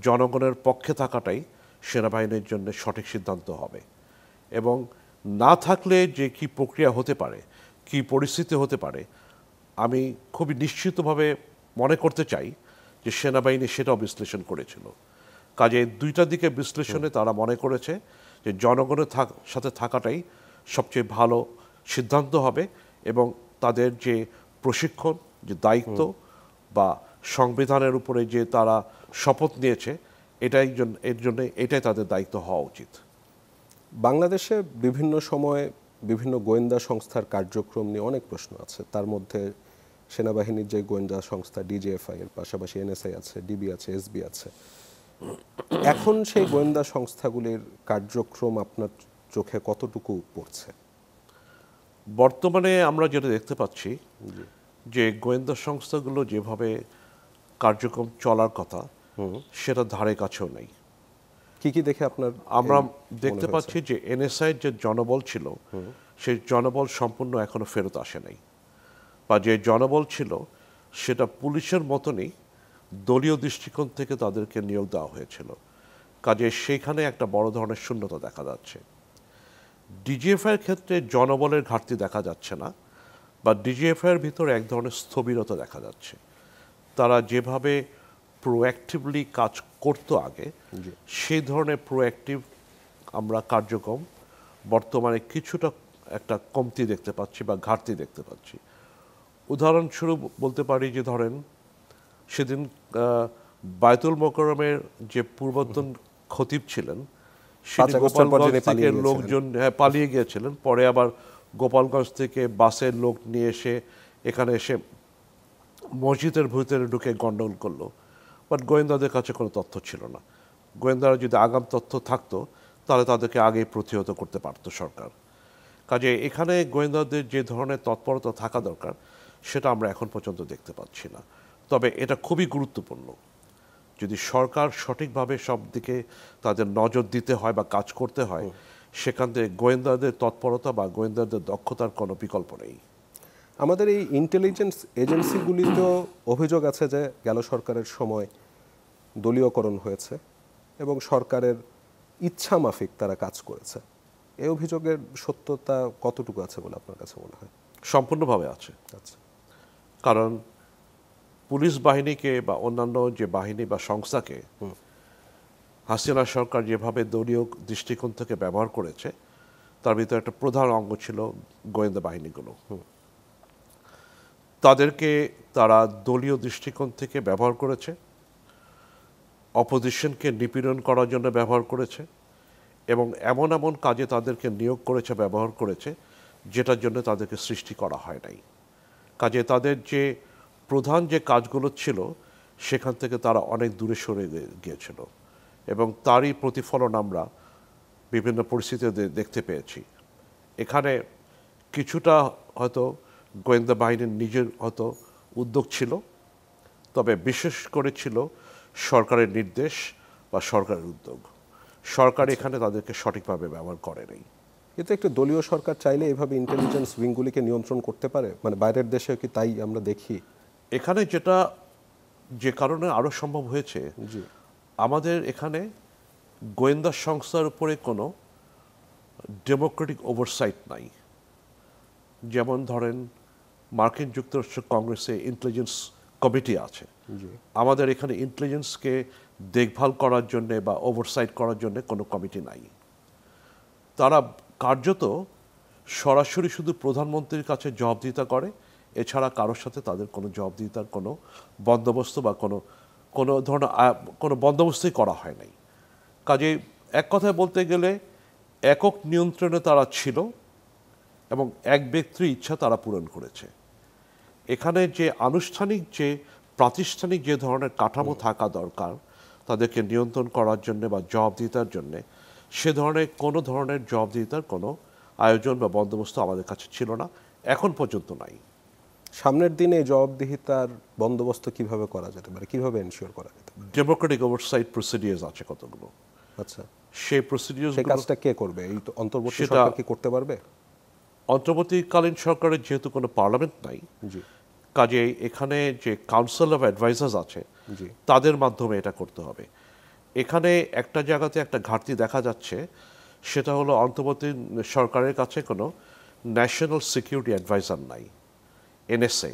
জনগণের পক্ষে থাকাটাই সেনাবাহিনীর জন্য সঠিক সিদ্ধান্ত হবে। এবং না থাকলে যে কি প্রক্রিয়া হতে পারে, কি পরিস্থিতি হতে পারে, আমি খুবই নিশ্চিতভাবে মনে করতে চাই যে সেনাবাহিনী সেটাও বিশ্লেষণ করেছিল। কাজে দুইটা দিকে বিশ্লেষণে তারা মনে করেছে যে জনগণের সাথে থাকাটাই সবচেয়ে ভালো সিদ্ধান্ত হবে, এবং তাদের যে প্রশিক্ষণ, যে দায়িত্ব বা সংবিধানের উপরে যে তারা শপথ নিয়েছে, এর জন্য এটাই তাদের দায়িত্ব হওয়া উচিত। বাংলাদেশে বিভিন্ন সময়ে বিভিন্ন গোয়েন্দা সংস্থার কার্যক্রম নিয়ে অনেক প্রশ্ন আছে। তার মধ্যে সেনাবাহিনীর যে গোয়েন্দা সংস্থা ডিজিএফআই এর পাশাপাশি এনএসআই আছে, ডিবি আছে, এসবি আছে। এখন সেই গোয়েন্দা সংস্থাগুলির কার্যক্রম আপনার চোখে কতটুকু পড়ছে? বর্তমানে আমরা যেটা দেখতে পাচ্ছি যে গোয়েন্দা সংস্থাগুলো যেভাবে কার্যক্রম চলার কথা সেটা ধারে কাছেও নেই। কি কি দেখে আপনার আমরা দেখতে পাচ্ছি যে এনএসআই যে জনবল ছিল সেই জনবল সম্পূর্ণ এখনো ফেরত আসে নাই, বা যে জনবল ছিল সেটা পুলিশের মতনই দলীয় দৃষ্টিকোণ থেকে তাদেরকে নিয়োগ দেওয়া হয়েছিল। কাজে সেইখানে একটা বড় ধরনের শূন্যতা দেখা যাচ্ছে। ডিজিএফআইয়ের ক্ষেত্রে জনবলের ঘাটতি দেখা যাচ্ছে না, বা ডিজিএফআইয়ের ভিতরে এক ধরনের স্থবিরতা দেখা যাচ্ছে। তারা যেভাবে প্রোঅ্যাক্টিভলি কাজ করতো আগে, সেই ধরনের প্রোঅ্যাক্টিভ আমরা কার্যক্রম বর্তমানে কিছুটা একটা কমতি দেখতে পাচ্ছি বা ঘাটতি দেখতে পাচ্ছি। উদাহরণস্বরূপ বলতে পারি যে ধরেন সেদিন বায়তুল মোকাররমের যে পূর্বতন খতিব ছিলেন, সেদিন গোপালগঞ্জ থেকে লোকজন পালিয়ে গিয়েছিলেন, পরে আবার গোপালগঞ্জ থেকে বাসের লোক নিয়ে এসে এখানে এসে মসজিদের ভিতরে ঢুকে গন্ডগোল করলো। বাট গোয়েন্দাদের কাছে কোনো তথ্য ছিল না। গোয়েন্দারা যদি আগাম তথ্য থাকতো তাহলে তাদেরকে আগেই প্রতিহত করতে পারত সরকার। কাজে এখানে গোয়েন্দাদের যে ধরনের তৎপরতা থাকা দরকার সেটা আমরা এখন পর্যন্ত দেখতে পাচ্ছি না। তবে এটা খুবই গুরুত্বপূর্ণ, যদি সরকার সঠিকভাবে সব দিকে তাদের নজর দিতে হয় বা কাজ করতে হয়, সেখান থেকে গোয়েন্দাদের তৎপরতা বা গোয়েন্দাদের দক্ষতার কোনো বিকল্প নেই। আমাদের এই ইন্টেলিজেন্স এজেন্সিগুলিতেও অভিযোগ আছে যে গেল সরকারের সময় দলীয়করণ হয়েছে এবং সরকারের ইচ্ছা মাফিক তারা কাজ করেছে। এই অভিযোগের সত্যতা কতটুকু আছে বলে আপনার কাছে মনে হয়? সম্পূর্ণভাবে আছে। আচ্ছা, কারণ পুলিশ বাহিনীকে বা অন্যান্য যে বাহিনী বা সংস্থাকে হাসিনা সরকার যেভাবে দলীয় দৃষ্টিকোণ থেকে ব্যবহার করেছে, তার ভিতরে একটা প্রধান অঙ্গ ছিল গোয়েন্দা বাহিনীগুলো। তাদেরকে তারা দলীয় দৃষ্টিকোণ থেকে ব্যবহার করেছে, অপোজিশনকে নিপীড়ন করার জন্য ব্যবহার করেছে, এবং এমন এমন কাজে তাদেরকে নিয়োগ করেছে, ব্যবহার করেছে, যেটার জন্য তাদেরকে সৃষ্টি করা হয় নাই। কাজে তাদের যে প্রধান যে কাজগুলো ছিল সেখান থেকে তারা অনেক দূরে সরে গিয়েছিল, এবং তারই প্রতিফলন আমরা বিভিন্ন পরিস্থিতিতে দেখতে পেয়েছি। এখানে কিছুটা হয়তো গোয়েন্দা বাহিনীর নিজের হয়তো উদ্যোগ ছিল, তবে বিশেষ করে ছিল সরকারের নির্দেশ বা সরকারের উদ্যোগ। সরকার এখানে তাদেরকে সঠিকভাবে ব্যবহার করে নেই। কিন্তু একটা দলীয় সরকার চাইলে এভাবে ইন্টেলিজেন্স উইংগুলিকে নিয়ন্ত্রণ করতে পারে, মানে বাইরের দেশে কি তাই আমরা দেখি? এখানে যেটা যে কারণে আরও সম্ভব হয়েছে, আমাদের এখানে গোয়েন্দা সংস্থার উপরে কোনো ডেমোক্রেটিক ওভারসাইট নাই। যেমন ধরেন মার্কিন যুক্তরাষ্ট্র কংগ্রেসে ইন্টেলিজেন্স কমিটি আছে, আমাদের এখানে ইন্টেলিজেন্সকে দেখভাল করার জন্যে বা ওভারসাইট করার জন্য কোনো কমিটি নাই। তারা কার্যত সরাসরি শুধু প্রধানমন্ত্রীর কাছে জবাবদিহিতা করে, এছাড়া কারোর সাথে তাদের কোনো জবাবদিহিতার কোনো বন্দোবস্ত বা কোনো ধরনের কোনো বন্দোবস্তই করা হয় নাই। কাজে এক কথায় বলতে গেলে একক নিয়ন্ত্রণে তারা ছিল এবং এক ব্যক্তির ইচ্ছা তারা পূরণ করেছে। এখানে যে আনুষ্ঠানিক যে প্রাতিষ্ঠানিক যে ধরনের কাঠামো থাকা দরকার তাদেরকে নিয়ন্ত্রণ করার জন্য বা জবাবদিহিতার জন্য, সে ধরনের কোনো ধরনের জবাবদিহিতার কোনো আয়োজন বা বন্দোবস্ত আমাদের কাছে ছিল না, এখন পর্যন্ত নাই। সামনের দিনে জবাবদিহিতার বন্দোবস্ত কিভাবে করা যেতে পারে, কিভাবে এনশিওর করা যেতে পারে? ডেমোক্রেটিক ওভারসাইট প্রসিডিউরস আছে কতগুলো। আচ্ছা, সেই প্রসিডিউরস সেই কাজটা কে করবে? এই তো অন্তর্বর্তী সরকার কি করতে পারবে? অন্তর্বর্তীকালীন সরকারের যেহেতু কোনো পার্লামেন্ট নাই, কাজে এখানে যে কাউন্সিল অফ অ্যাডভাইজার্স আছে তাদের মাধ্যমে এটা করতে হবে। এখানে একটা জায়গাতে একটা ঘাটতি দেখা যাচ্ছে, সেটা হলো অন্তর্বর্তী সরকারের কাছে কোনো ন্যাশনাল সিকিউরিটি অ্যাডভাইজার নাই, এনএসএ,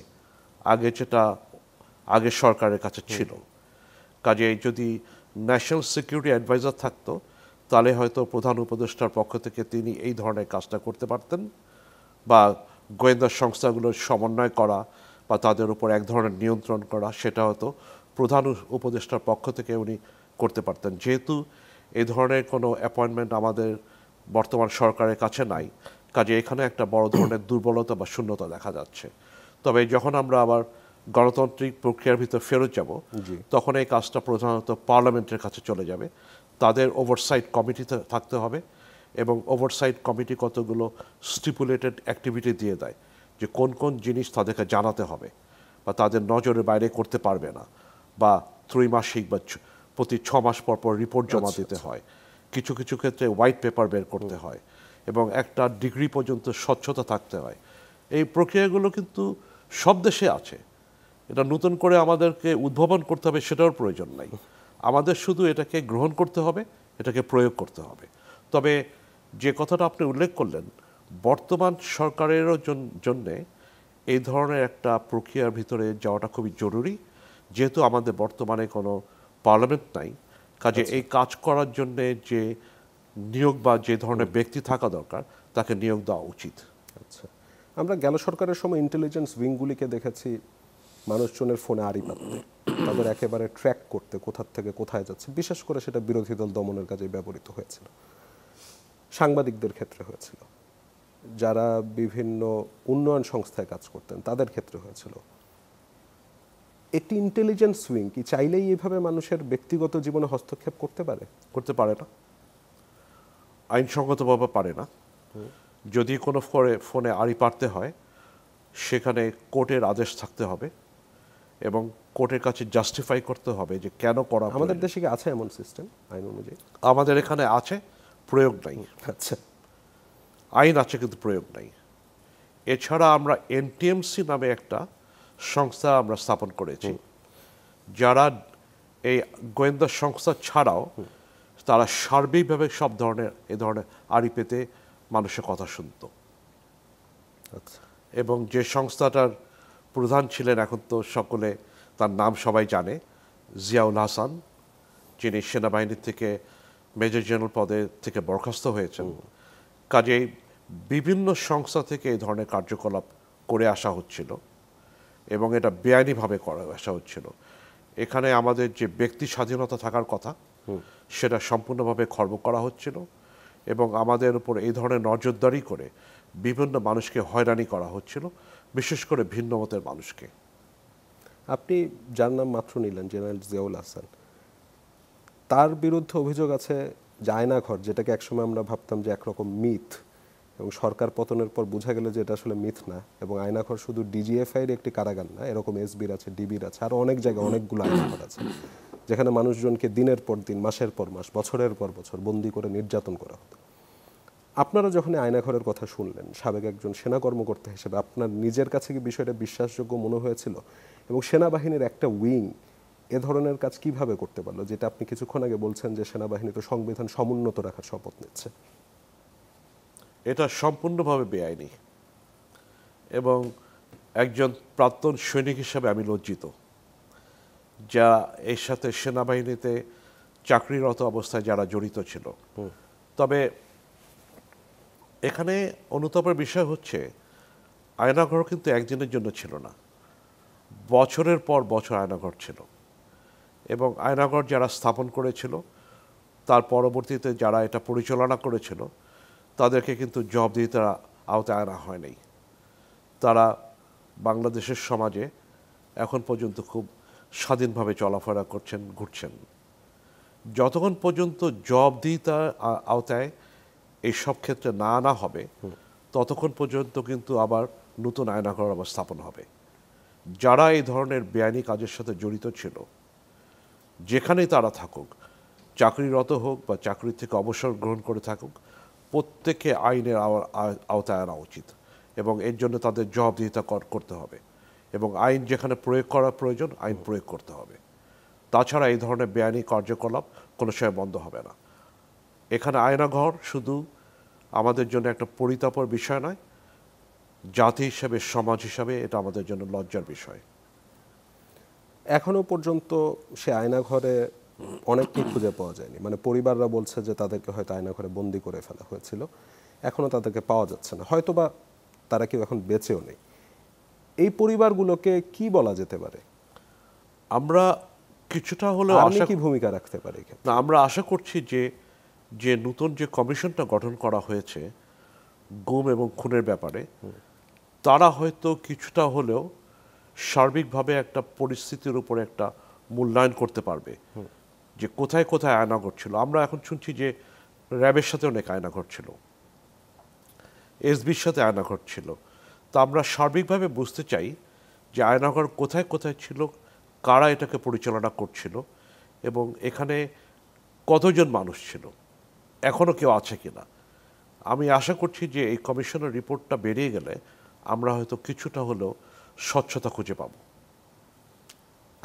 যেটা আগে সরকারের কাছে ছিল। কাজে যদি ন্যাশনাল সিকিউরিটি অ্যাডভাইজার থাকতো তাহলে হয়তো প্রধান উপদেষ্টার পক্ষ থেকে তিনি এই ধরনের কাজটা করতে পারতেন, বা গোয়েন্দা সংস্থাগুলোর সমন্বয় করা বা তাদের উপর এক ধরনের নিয়ন্ত্রণ করা, সেটা হয়তো প্রধান উপদেষ্টার পক্ষ থেকে উনি করতে পারতেন। যেহেতু এই ধরনের কোনো অ্যাপয়েন্টমেন্ট আমাদের বর্তমান সরকারের কাছে নাই, কাজে এখানে একটা বড় ধরনের দুর্বলতা বা শূন্যতা দেখা যাচ্ছে। তবে যখন আমরা আবার গণতান্ত্রিক প্রক্রিয়ার ভিতর ফেরত যাব, তখন এই কাজটা প্রধানত পার্লামেন্টের কাছে চলে যাবে। তাদের ওভারসাইট কমিটি থাকতে হবে, এবং ওভারসাইট কমিটি কতগুলো স্টিপুলেটেড অ্যাক্টিভিটি দিয়ে দেয় যে কোন কোন জিনিস তাদেরকে জানাতে হবে বা তাদের নজরের বাইরে করতে পারবে না, বা ত্রৈমাসিক বা প্রতি 6 মাস পর পর রিপোর্ট জমা দিতে হয়, কিছু কিছু ক্ষেত্রে হোয়াইট পেপার বের করতে হয়, এবং একটা ডিগ্রি পর্যন্ত স্বচ্ছতা থাকতে হয়। এই প্রক্রিয়াগুলো কিন্তু সব দেশে আছে, এটা নতুন করে আমাদেরকে উদ্ভাবন করতে হবে সেটার প্রয়োজন নাই। আমাদের শুধু এটাকে গ্রহণ করতে হবে, এটাকে প্রয়োগ করতে হবে। তবে যে কথাটা আপনি উল্লেখ করলেন, বর্তমান সরকারেরও জন্যে এই ধরনের একটা প্রক্রিয়ার ভিতরে যাওয়াটা খুবই জরুরি, যেহেতু আমাদের বর্তমানে কোনো পার্লামেন্ট নাই। কাজে এই কাজ করার জন্যে যে নিয়োগ বা যে ধরনের ব্যক্তি থাকা দরকার তাকে নিয়োগ দেওয়া উচিত। আচ্ছা, আমরা গেল সরকারের সময় ইন্টেলিজেন্স উইংগুলিকে দেখেছি মানুষজনের ফোনে আড়ি পাততে, তাদের একেবারে ট্র্যাক করতে, কোথার থেকে কোথায় যাচ্ছে, বিশেষ করে সেটা বিরোধী দল দমনের কাজে ব্যবহৃত হয়েছিল। সাংবাদিকদের ক্ষেত্রে হয়েছিল, যারা বিভিন্ন উন্নয়ন সংস্থায় কাজ করতেন তাদের ক্ষেত্রে হয়েছিল। একটি ইন্টেলিজেন্স উইং কি চাইলেই এইভাবে মানুষের ব্যক্তিগত জীবনে হস্তক্ষেপ করতে পারে? করতে পারে না, আইনসঙ্গতভাবে পারে না। যদি কোনো ফোনে আড়ি পাড়তে হয়, সেখানে কোর্টের আদেশ থাকতে হবে এবং কোর্টের কাছে জাস্টিফাই করতে হবে যে কেন করা। আমাদের দেশে কি আছে এমন সিস্টেম আইন অনুযায়ী? আমাদের এখানে আছে, প্রয়োগ নাই। আচ্ছা, আইন আছে কিন্তু প্রয়োগ নাই। এছাড়া আমরা এনটিএমসি নামে একটা সংস্থা আমরা স্থাপন করেছি, যারা এই গোয়েন্দা সংস্থা ছাড়াও তারা সার্বিকভাবে সব ধরনের এ ধরনের আড়ি পেতে মানুষের কথা শুনত। আচ্ছা, এবং যে সংস্থাটার প্রধান ছিলেন, এখন তো সকলে তার নাম সবাই জানে, জিয়াউল হাসান, যিনি সেনাবাহিনীর থেকে মেজর জেনারেল পদে থেকে বরখাস্ত হয়েছেন। কাজেই বিভিন্ন সংস্থা থেকে এই ধরনের কার্যকলাপ করে আসা হচ্ছিল এবং এটা বেআইনিভাবে করে আসা হচ্ছিল। এখানে আমাদের যে ব্যক্তি স্বাধীনতা থাকার কথা সেটা সম্পূর্ণভাবে খর্ব করা হচ্ছিল এবং আমাদের উপর এই ধরনের নজরদারি করে বিভিন্ন মানুষকে হয়রানি করা হচ্ছিল, বিশেষ করে ভিন্ন মতের মানুষকে। আপনি যার নাম মাত্র নিলেন, জেনারেল জিয়াউল হাসান, তার বিরুদ্ধে অভিযোগ আছে যে আয়নাঘর, যেটাকে একসময় আমরা ভাবতাম যে একরকম মিথ, এবং সরকার পতনের পর বোঝা গেল যে এটা আসলে মিথ না, এবং আয়নাঘর শুধু ডিজিএফআইয়ের একটি কারাগার না, এরকম এসবির আছে, ডিবির আছে, আরও অনেক জায়গায় অনেকগুলো আয়নাঘর আছে, যেখানে মানুষজনকে দিনের পর দিন, মাসের পর মাস, বছরের পর বছর বন্দি করে নির্যাতন করা হতো। আপনারা যখন আয়নাঘরের কথা শুনলেন, সাবেক একজন সেনা কর্মকর্তা হিসেবে আপনার নিজের কাছে কি বিষয়টা বিশ্বাসযোগ্য মনে হয়েছিল? এবং সেনাবাহিনীর একটা উইং এ ধরনের কাজ কিভাবে করতে পারলো, যেটা আপনি কিছুক্ষণ আগে বলছেন যে সেনাবাহিনী তো সংবিধান সমুন্নত রাখার শপথ নিচ্ছে? এটা সম্পূর্ণভাবে বেআইনি এবং একজন প্রাক্তন সৈনিক হিসাবে আমি লজ্জিত, যা এর সাথে সেনাবাহিনীতে চাকরিরত অবস্থায় যারা জড়িত ছিল। তবে এখানে অনুতাপের বিষয় হচ্ছে, আয়নাঘর কিন্তু একদিনের জন্য ছিল না, বছরের পর বছর আয়নাঘর ছিল এবং আয়নাঘর যারা স্থাপন করেছিল তার পরবর্তীতে যারা এটা পরিচালনা করেছিল তাদেরকে কিন্তু জবাবদিহিতার আওতায় আনা হয়নি। তারা বাংলাদেশের সমাজে এখন পর্যন্ত খুব স্বাধীনভাবে চলাফেরা করছেন, ঘুরছেন। যতক্ষণ পর্যন্ত জবাবদিহিতার আওতায় এই সব ক্ষেত্রে না আনা হবে, ততক্ষণ পর্যন্ত কিন্তু আবার নতুন আয়নাঘর আবার স্থাপন হবে। যারা এই ধরনের বেআইনি কাজের সাথে জড়িত ছিল, যেখানেই তারা থাকুক, চাকরিরত হোক বা চাকরি থেকে অবসর গ্রহণ করে থাকুক, প্রত্যেকে আইনের আওতায় আনা উচিত এবং এর জন্য তাদের জবাবদিহিতা করতে হবে এবং আইন যেখানে প্রয়োগ করা প্রয়োজন আইন প্রয়োগ করতে হবে। তাছাড়া এই ধরনের বেআইনি কার্যকলাপ কোনো সময় বন্ধ হবে না। এখানে আয়নাঘর শুধু আমাদের জন্য একটা পরিতাপর বিষয় নয়, জাতি হিসাবে, সমাজ হিসাবে এটা আমাদের জন্য লজ্জার বিষয়। এখনো পর্যন্ত সে আয়নাঘরে অনেককেই খুঁজে পাওয়া যায়নি, মানে পরিবাররা বলছে যে তাদেরকে হয়তো আয়নাঘরে বন্দি করে ফেলা হয়েছিল, এখনো তাদেরকে পাওয়া যাচ্ছে না, হয়তোবা তারা কেউ এখন বেঁচেও নেই। এই পরিবারগুলোকে কি বলা যেতে পারে? আমরা কিছুটা হলেও আর্মি কি ভূমিকা রাখতে পারে এক্ষেত্রে? না, আমরা আশা করছি যে নতুন যে কমিশনটা গঠন করা হয়েছে গুম এবং খুনের ব্যাপারে, তারা হয়তো কিছুটা হলেও সার্বিকভাবে একটা পরিস্থিতির উপরে একটা মূল্যায়ন করতে পারবে যে কোথায় কোথায় আয়নাঘর ছিল। আমরা এখন শুনছি যে র্যাবের সাথে অনেক আয়নাঘর ছিল, এসবির সাথে আয়নাঘর ছিল। তো আমরা সার্বিকভাবে বুঝতে চাই যে আয়নাঘর কোথায় কোথায় ছিল, কারা এটাকে পরিচালনা করছিল এবং এখানে কতজন মানুষ ছিল, এখনও কেউ আছে কিনা। আমি আশা করছি যে এই কমিশনের রিপোর্টটা বেরিয়ে গেলে আমরা হয়তো কিছুটা হলেও স্বচ্ছতা খুঁজে পাব।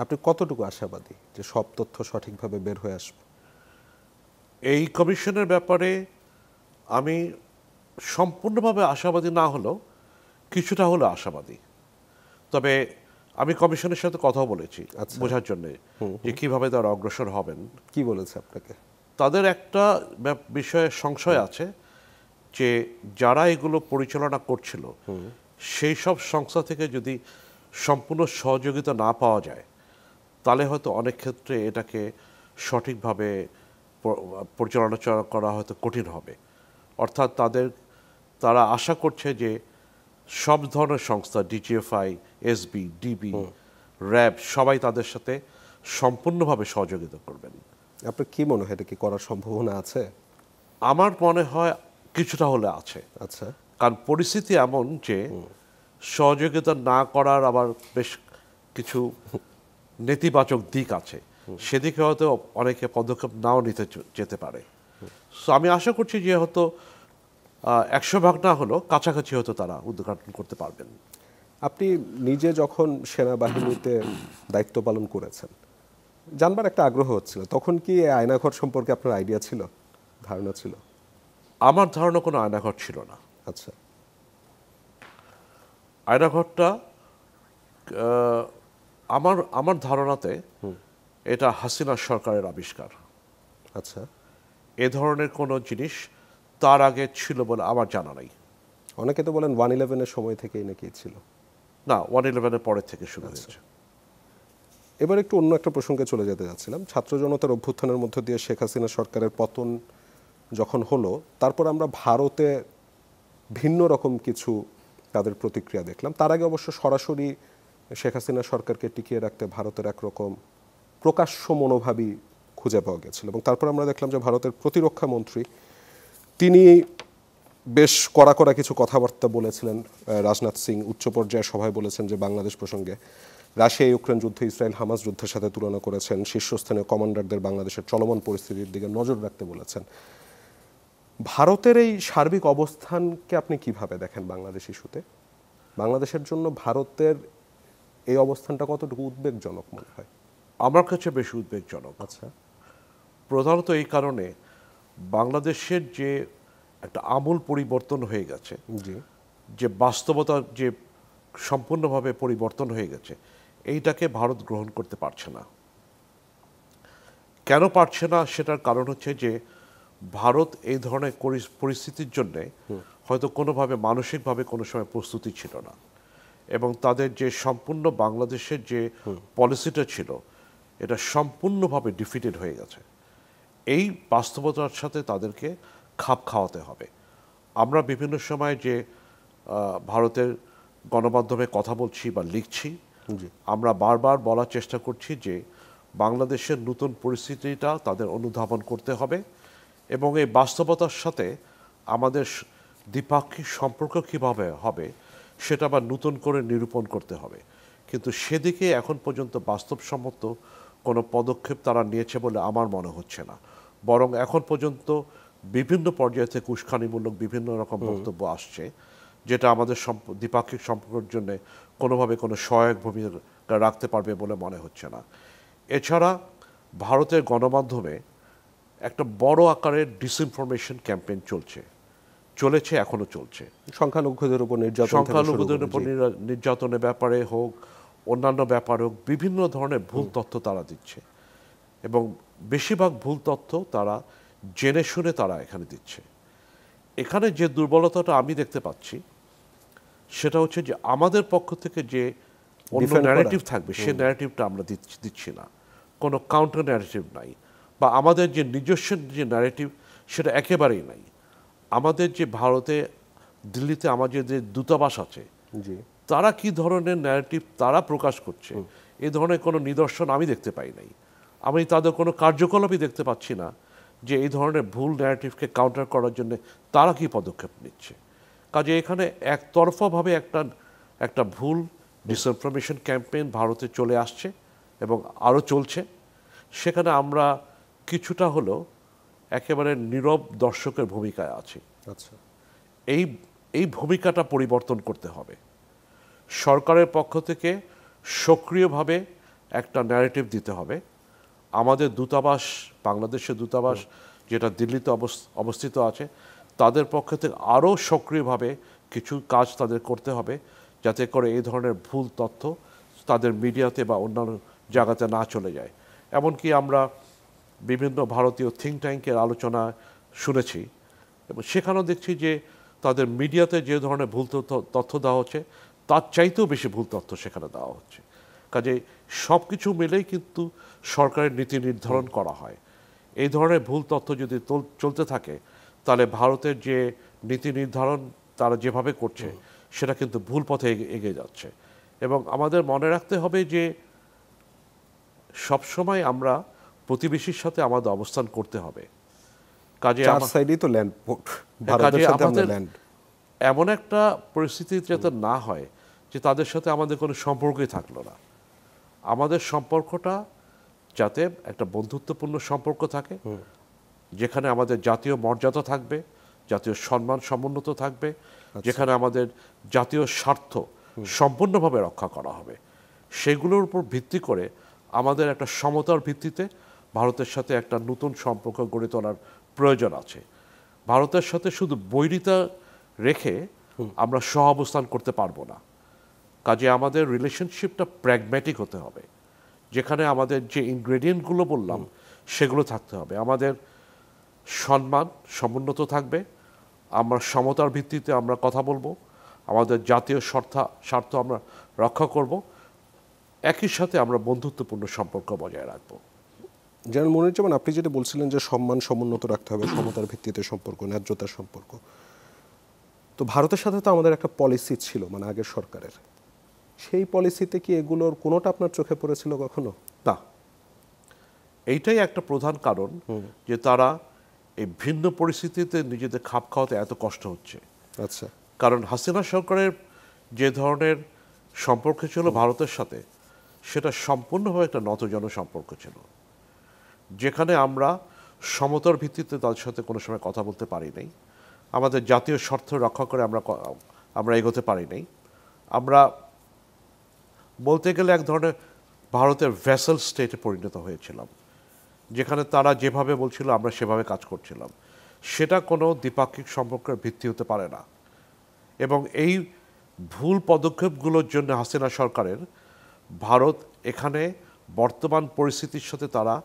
আপনি কতটুকু আশাবাদী যে সব তথ্য সঠিকভাবে বের হয়ে আসবে? এই কমিশনের ব্যাপারে আমি সম্পূর্ণভাবে আশাবাদী না হলেও কিছুটা হলেও আশাবাদী। তবে আমি কমিশনের সাথে কথা বলেছি বোঝার জন্য যে কিভাবে তারা অগ্রসর হবেন। কি বলেছে আপনাকে? তাদের একটা বিষয়ে সংশয় আছে যে যারা এগুলো পরিচালনা করছিল সেই সব সংস্থা থেকে যদি সম্পূর্ণ সহযোগিতা না পাওয়া যায় তাহলে হয়তো অনেক ক্ষেত্রে এটাকে সঠিকভাবে পরিচালনা করা হয়তো কঠিন হবে। অর্থাৎ তারা আশা করছে যে সব ধরনের সংস্থা ডিজিএফআই, এসবি, ডিবি, র্যাব সবাই তাদের সাথে সম্পূর্ণভাবে সহযোগিতা করবেন। আপনার কি মনে হয় এটা কি করার সম্ভাবনা আছে? আমার মনে হয় কিছুটা হলে আছে। আচ্ছা, কারণ পরিস্থিতি এমন যে সহযোগিতা না করার আবার বেশ কিছু নেতিবাচক দিক আছে, সেদিকে হয়তো অনেকে পদক্ষেপ নাও নিতে যেতে পারে। সো আমি আশা করছি যে হয়তো 100 ভাগ না হলেও কাছাকাছি হয়তো তারা উদ্ঘাটন করতে পারবেন। আপনি নিজে যখন সেনাবাহিনীতে দায়িত্ব পালন করেছেন, জানবার একটা আগ্রহ হচ্ছিল, তখন কি এই আয়নাঘর সম্পর্কে আপনার আইডিয়া ছিল, ধারণা ছিল? আমার ধারণা কোনো আয়নাঘর ছিল না। আচ্ছা, আয়নাঘরটা আমার ধারণাতে এটা হাসিনা সরকারের আবিষ্কার। আচ্ছা। এ ধরনের কোনো জিনিস তার আগে ছিল বলে আমার জানা নাই। অনেকে তো বলেন 1/11-এর সময় থেকেই নাকি ছিল। না, 1/11-এর পরের থেকে শুরু হয়েছে। এবার একটু অন্য একটা প্রসঙ্গে চলে যেতে যাচ্ছিলাম। ছাত্র জনতার অভ্যুত্থানের মধ্য দিয়ে শেখ হাসিনা সরকারের পতন যখন হলো, তারপর আমরা ভারতে ভিন্ন রকম কিছু তাদের প্রতিক্রিয়া দেখলাম। তার আগে অবশ্য সরাসরি শেখ হাসিনা সরকারকে টিকিয়ে রাখতে ভারতের একরকম প্রকাশ্য মনোভাবই খুঁজে পাওয়া গেছিল, এবং তারপর আমরা দেখলাম যে ভারতের প্রতিরক্ষা মন্ত্রী তিনি বেশ কড়া কড়া কিছু কথাবার্তা বলেছিলেন। রাজনাথ সিং উচ্চ পর্যায়ের সভায় বলেছেন যে বাংলাদেশ প্রসঙ্গে রাশিয়া ইউক্রেন যুদ্ধ, ইসরায়েল হামাস যুদ্ধের সাথে তুলনা করেছেন। শীর্ষস্থানীয় কমান্ডারদের বাংলাদেশের চলমান পরিস্থিতির দিকে নজর রাখতে বলেছেন। ভারতের এই সার্বিক অবস্থানকে আপনি কিভাবে দেখেন বাংলাদেশ ইস্যুতে? বাংলাদেশের জন্য ভারতের এই অবস্থানটা কতটুকু উদ্বেগজনক মনে হয়? আমার কাছে বেশি উদ্বেগজনক। আচ্ছা, প্রধানত এই কারণে বাংলাদেশের যে একটা আমূল পরিবর্তন হয়ে গেছে, জি, যে বাস্তবতার যে সম্পূর্ণভাবে পরিবর্তন হয়ে গেছে, এইটাকে ভারত গ্রহণ করতে পারছে না। কেন পারছে না সেটার কারণ হচ্ছে যে ভারত এই ধরনের পরিস্থিতির জন্য হয়তো কোনোভাবে মানসিকভাবে কোনো সময় প্রস্তুতি ছিল না, এবং তাদের যে সম্পূর্ণ বাংলাদেশের যে পলিসিটা ছিল এটা সম্পূর্ণভাবে ডিফিটেড হয়ে গেছে। এই বাস্তবতার সাথে তাদেরকে খাপ খাওয়াতে হবে। আমরা বিভিন্ন সময় যে ভারতের গণমাধ্যমে কথা বলছি বা লিখছি, আমরা বারবার বলার চেষ্টা করছি যে বাংলাদেশের নতুন পরিস্থিতিটা তাদের অনুধাবন করতে হবে, এবং এই বাস্তবতার সাথে আমাদের দ্বিপাক্ষিক সম্পর্ক কীভাবে হবে সেটা আবার নতুন করে নিরূপণ করতে হবে। কিন্তু সেদিকে এখন পর্যন্ত বাস্তবসম্মত কোনো পদক্ষেপ তারা নিয়েছে বলে আমার মনে হচ্ছে না। বরং এখন পর্যন্ত বিভিন্ন পর্যায়ে থেকে উস্কানিমূলক বিভিন্ন রকম বক্তব্য আসছে, যেটা আমাদের দ্বিপাক্ষিক সম্পর্কের জন্য কোনোভাবে কোনো সহায়ক ভূমিকা রাখতে পারবে বলে মনে হচ্ছে না। এছাড়া ভারতের গণমাধ্যমে একটা বড় আকারের ডিসইনফরমেশন ক্যাম্পেইন চলেছে, এখনো চলছে। সংখ্যালঘুদের উপর নির্যাতনের ব্যাপারে হোক, অন্যান্য ব্যাপারে হোক, বিভিন্ন ধরনের ভুল তথ্য তারা দিচ্ছে, এবং বেশিরভাগ ভুল তথ্য তারা জেনে শুনে তারা এখানে দিচ্ছে। এখানে যে দুর্বলতাটা আমি দেখতে পাচ্ছি সেটা হচ্ছে যে আমাদের পক্ষ থেকে যে অন্য ন্যারেটিভ থাকবে সেই ন্যারেটিভটা আমরা দিচ্ছি না, কোনো কাউন্টার ন্যারেটিভ নাই, বা আমাদের যে নিজস্ব যে ন্যারেটিভ সেটা একেবারেই নাই। আমাদের যে ভারতে দিল্লিতে আমাদের যে দূতাবাস আছে তারা কি ধরনের ন্যারেটিভ তারা প্রকাশ করছে এই ধরনের কোনো নিদর্শন আমি দেখতে পাই নাই। আমি তাদের কোনো কার্যকলাপই দেখতে পাচ্ছি না যে এই ধরনের ভুল ন্যারেটিভকে কাউন্টার করার জন্য তারা কি পদক্ষেপ নিচ্ছে। কাজে এখানে একতরফাভাবে একটা ভুল ডিসইনফরমেশন ক্যাম্পেইন ভারতে চলে আসছে এবং আরও চলছে। সেখানে আমরা কিছুটা হলেও একেবারে নীরব দর্শকের ভূমিকায় আছি। আচ্ছা, এই ভূমিকাটা পরিবর্তন করতে হবে। সরকারের পক্ষ থেকে সক্রিয়ভাবে একটা ন্যারেটিভ দিতে হবে। আমাদের দূতাবাস, বাংলাদেশের দূতাবাস যেটা দিল্লিতে অবস্থিত আছে, তাদের পক্ষ থেকে আরও সক্রিয়ভাবে কিছু কাজ তাদের করতে হবে, যাতে করে এই ধরনের ভুল তথ্য তাদের মিডিয়াতে বা অন্যান্য জায়গাতে না চলে যায়। এমনকি আমরা বিভিন্ন ভারতীয় থিঙ্ক ট্যাঙ্কের আলোচনা শুনেছি এবং সেখানেও দেখছি যে তাদের মিডিয়াতে যে ধরনের ভুল তথ্য দেওয়া হচ্ছে, তার চাইতেও বেশি ভুল তথ্য সেখানে দেওয়া হচ্ছে। কাজে সব কিছু মিলেই কিন্তু সরকারের নীতি নির্ধারণ করা হয়। এই ধরনের ভুল তথ্য যদি চলতে থাকে, তাহলে ভারতের যে নীতি নির্ধারণ তারা যেভাবে করছে সেটা কিন্তু ভুল পথে এগিয়ে যাচ্ছে। এবং আমাদের মনে রাখতে হবে যে সবসময় আমরা প্রতিবেশীর সাথে আমাদের অবস্থান করতে হবে। কাজে চার সাইডেই তো ল্যান্ড পোর্ট, ভারতের সাথে আমাদের ল্যান্ড। এমন একটা পরিস্থিতি যাতে না হয় যে তাদের সাথে আমাদের কোনো সম্পর্কই থাকলো না। আমাদের সম্পর্কটা যাতে একটা বন্ধুত্বপূর্ণ সম্পর্ক থাকে, যেখানে আমাদের জাতীয় মর্যাদা থাকবে, জাতীয় সম্মান সমুন্নত থাকবে, যেখানে আমাদের জাতীয় স্বার্থ সম্পূর্ণভাবে রক্ষা করা হবে। সেগুলোর উপর ভিত্তি করে আমাদের একটা সমতার ভিত্তিতে ভারতের সাথে একটা নতুন সম্পর্ক গড়ে তোলার প্রয়োজন আছে। ভারতের সাথে শুধু বৈরিতা রেখে আমরা সহাবস্থান করতে পারবো না। কাজে আমাদের রিলেশনশিপটা প্র্যাগম্যাটিক হতে হবে, যেখানে আমাদের যে ইনগ্রেডিয়েন্টগুলো বললাম সেগুলো থাকতে হবে। আমাদের সম্মান সমুন্নত থাকবে, আমরা সমতার ভিত্তিতে আমরা কথা বলবো, আমাদের জাতীয় স্বার্থ আমরা রক্ষা করব, একই সাথে আমরা বন্ধুত্বপূর্ণ সম্পর্ক বজায় রাখবো। জেনারেল মনিরুজ্জামান, আপনি যেটা বলছিলেন যে সম্মান সমুন্নত রাখতে হবে, সমতার ভিত্তিতে সম্পর্ক, ন্যায্যতার সম্পর্ক, তো ভারতের সাথে তো আমাদের একটা পলিসি ছিল মানে আগের সরকারের, সেই পলিসিতে কি এগুলোর কোনোটা আপনার চোখে পড়েছিল কখনো? না, এইটাই একটা প্রধান কারণ যে তারা এই ভিন্ন পরিস্থিতিতে নিজেদের খাপ খাওয়াতে এত কষ্ট হচ্ছে। আচ্ছা, কারণ হাসিনা সরকারের যে ধরনের সম্পর্ক ছিল ভারতের সাথে, সেটা সম্পূর্ণভাবে একটা নতজন সম্পর্ক ছিল, যেখানে আমরা সমতার ভিত্তিতে তাদের সাথে কোনো সময় কথা বলতে পারি নাই, আমাদের জাতীয় স্বার্থ রক্ষা করে আমরা এগোতে পারি নাই। আমরা বলতে গেলে এক ধরনের ভারতের ভ্যাসেল স্টেটে পরিণত হয়েছিলাম, যেখানে তারা যেভাবে বলছিল আমরা সেভাবে কাজ করছিলাম। সেটা কোনো দ্বিপাক্ষিক সম্পর্কের ভিত্তি হতে পারে না। এবং এই ভুল পদক্ষেপগুলোর জন্য হাসিনা সরকারের ভারত এখানে বর্তমান পরিস্থিতির সাথে তারা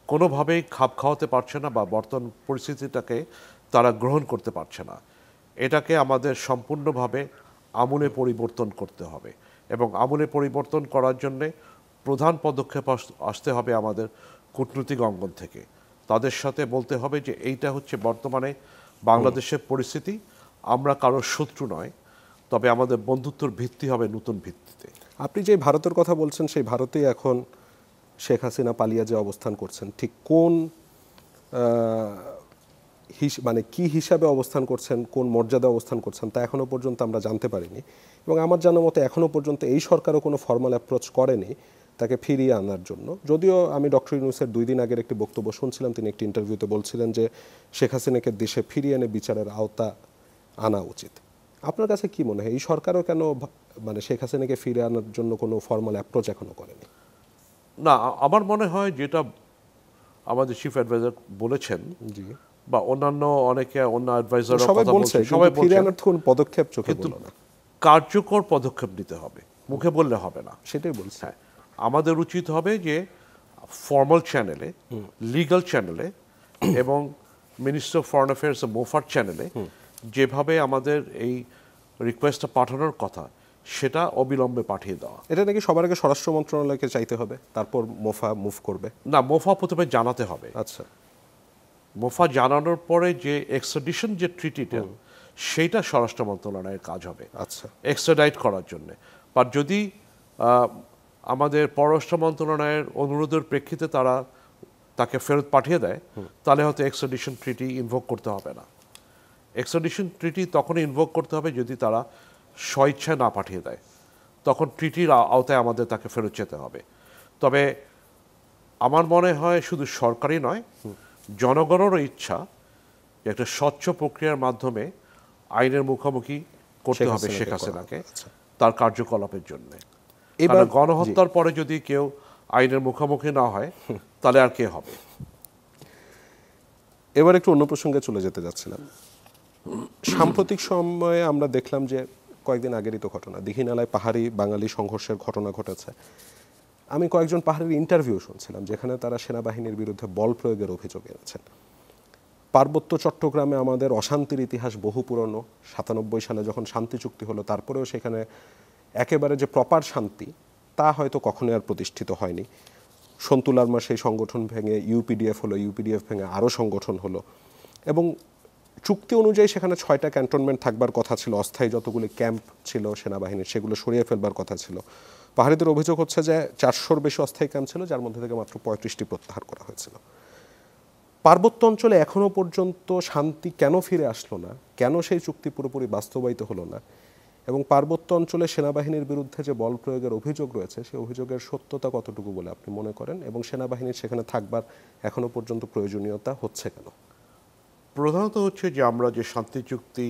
কোনোভাবেই খাপ খাওয়াতে পারছে না, বা বর্তমান পরিস্থিতিটাকে তারা গ্রহণ করতে পারছে না। এটাকে আমাদের সম্পূর্ণভাবে আমূলে পরিবর্তন করতে হবে, এবং আমূলে পরিবর্তন করার জন্যে প্রধান পদক্ষেপ আসতে হবে আমাদের কূটনৈতিক অঙ্গন থেকে। তাদের সাথে বলতে হবে যে এইটা হচ্ছে বর্তমানে বাংলাদেশের পরিস্থিতি, আমরা কারোর শত্রু নয়, তবে আমাদের বন্ধুত্বর ভিত্তি হবে নতুন ভিত্তিতে। আপনি যে ভারতের কথা বলছেন, সেই ভারতেই এখন শেখ হাসিনা পালিয়ে যে অবস্থান করছেন, ঠিক কোন মানে কি হিসাবে অবস্থান করছেন, কোন মর্যাদা অবস্থান করছেন, তা এখনও পর্যন্ত আমরা জানতে পারিনি। এবং আমার জানার মতো এখনও পর্যন্ত এই সরকারও কোনো ফর্মাল অ্যাপ্রোচ করেনি তাকে ফিরিয়ে আনার জন্য। যদিও আমি ডক্টর ইউনূসের 2 দিন আগের একটি বক্তব্য শুনছিলাম, তিনি একটি ইন্টারভিউতে বলছিলেন যে শেখ হাসিনাকে দেশে ফিরিয়ে এনে বিচারের আওতা আনা উচিত। আপনার কাছে কি মনে হয় এই সরকারও কেন মানে শেখ হাসিনাকে ফিরে আনার জন্য কোনো ফর্মাল অ্যাপ্রোচ এখনো করেনি? না, আমার মনে হয় যেটা আমাদের চিফ অ্যাডভাইজার বলেছেন, জি, বা অন্যান্য অনেকে অন্য অ্যাডভাইজাররা সবাই কথা বলছে, বলছে, সবাই ফিরে বলছে, আনার কোন পদক্ষেপ চোখে পড়ল না। কার্যকর পদক্ষেপ নিতে হবে, মুখে বললে হবে না। সেটাই বলছি। হ্যাঁ, আমাদের উচিত হবে যে ফর্মাল চ্যানেলে, লিগ্যাল চ্যানেলে এবং মিনিস্ট্রি অফ ফরেন অ্যাফেয়ার্স মোফার চ্যানেলে যেভাবে আমাদের এই রিকোয়েস্টটা পাঠানোর কথা, সেটা অবিলম্বে পাঠিয়ে দেওয়া। এটা নাকি সবার আগে স্বরাষ্ট্র মন্ত্রণালয়কে চাইতে হবে, তারপর মোফা মুভ করবে? না, মোফা প্রথমে জানাতে হবে। আচ্ছা, মোফা জানানোর পরে যে এক্সট্রাডিশন যে ট্রিটিটা, সেইটা স্বরাষ্ট্র মন্ত্রণালয়ের কাজ হবে আচ্ছা, এক্সট্রাডাইট করার জন্য। বা যদি আমাদের পররাষ্ট্র মন্ত্রণালয়ের অনুরোধের প্রেক্ষিতে তারা তাকে ফেরত পাঠিয়ে দেয়, তাহলে হয়তো এক্সট্রাডিশন ট্রিটি ইনভোক করতে হবে না। এক্সট্রাডিশন ট্রিটি তখনই ইনভোক করতে হবে যদি তারা স্বইচ্ছায় না পাঠিয়ে দেয়, তখন ট্রিটির আওতায় আমাদের তাকে ফেরত যেতে হবে। তবে আমার মনে হয় শুধু সরকারই নয়, জনগণেরও ইচ্ছা যে একটা স্বচ্ছ প্রক্রিয়ার মাধ্যমে আইনের মুখোমুখি করতে হবে শেখ হাসিনাকে তার কার্যকলাপের জন্য। এবার গণহত্যার পরে যদি কেউ আইনের মুখোমুখি না হয় তাহলে আর কে হবে? এবার একটু অন্য প্রসঙ্গে চলে যেতে যাচ্ছিলাম। সাম্প্রতিক সময়ে আমরা দেখলাম যে কয়েকদিন আগেরই তো ঘটনা, দীঘিনালায় পাহাড়ি বাঙালি সংঘর্ষের ঘটনা ঘটেছে। আমি কয়েকজন পাহাড়ির ইন্টারভিউ শুনছিলাম যেখানে তারা সেনাবাহিনীর বিরুদ্ধে বল প্রয়োগের অভিযোগ এনেছেন। পার্বত্য চট্টগ্রামে আমাদের অশান্তির ইতিহাস বহু পুরনো। 97 সালে যখন শান্তি চুক্তি হলো, তারপরেও সেখানে একেবারে যে প্রপার শান্তি তা হয়তো কখনোই আর প্রতিষ্ঠিত হয়নি। সন্তু লারমা সেই সংগঠন ভেঙে ইউপিডিএফ হলো, ইউপিডিএফ ভেঙে আরও সংগঠন হলো, এবং চুক্তি অনুযায়ী সেখানে 6টা ক্যান্টনমেন্ট থাকবার কথা ছিল, অস্থায়ী যতগুলি ক্যাম্প ছিল সেনাবাহিনীর সেগুলো সরিয়ে ফেলবার কথা ছিল। পাহাড়িদের অভিযোগ হচ্ছে যে 400-র বেশি অস্থায়ী ক্যাম্প ছিল, যার মধ্যে থেকে মাত্র 35টি প্রত্যাহার করা হয়েছিল। পার্বত্য অঞ্চলে এখনো পর্যন্ত শান্তি কেন ফিরে আসলো না, কেন সেই চুক্তি পুরোপুরি বাস্তবায়িত হলো না, এবং পার্বত্য অঞ্চলে সেনাবাহিনীর বিরুদ্ধে যে বল প্রয়োগের অভিযোগ রয়েছে সেই অভিযোগের সত্যতা কতটুকু বলে আপনি মনে করেন, এবং সেনাবাহিনীর সেখানে থাকবার এখনো পর্যন্ত প্রয়োজনীয়তা হচ্ছে কেন? প্রধানত হচ্ছে যে আমরা যে শান্তি চুক্তি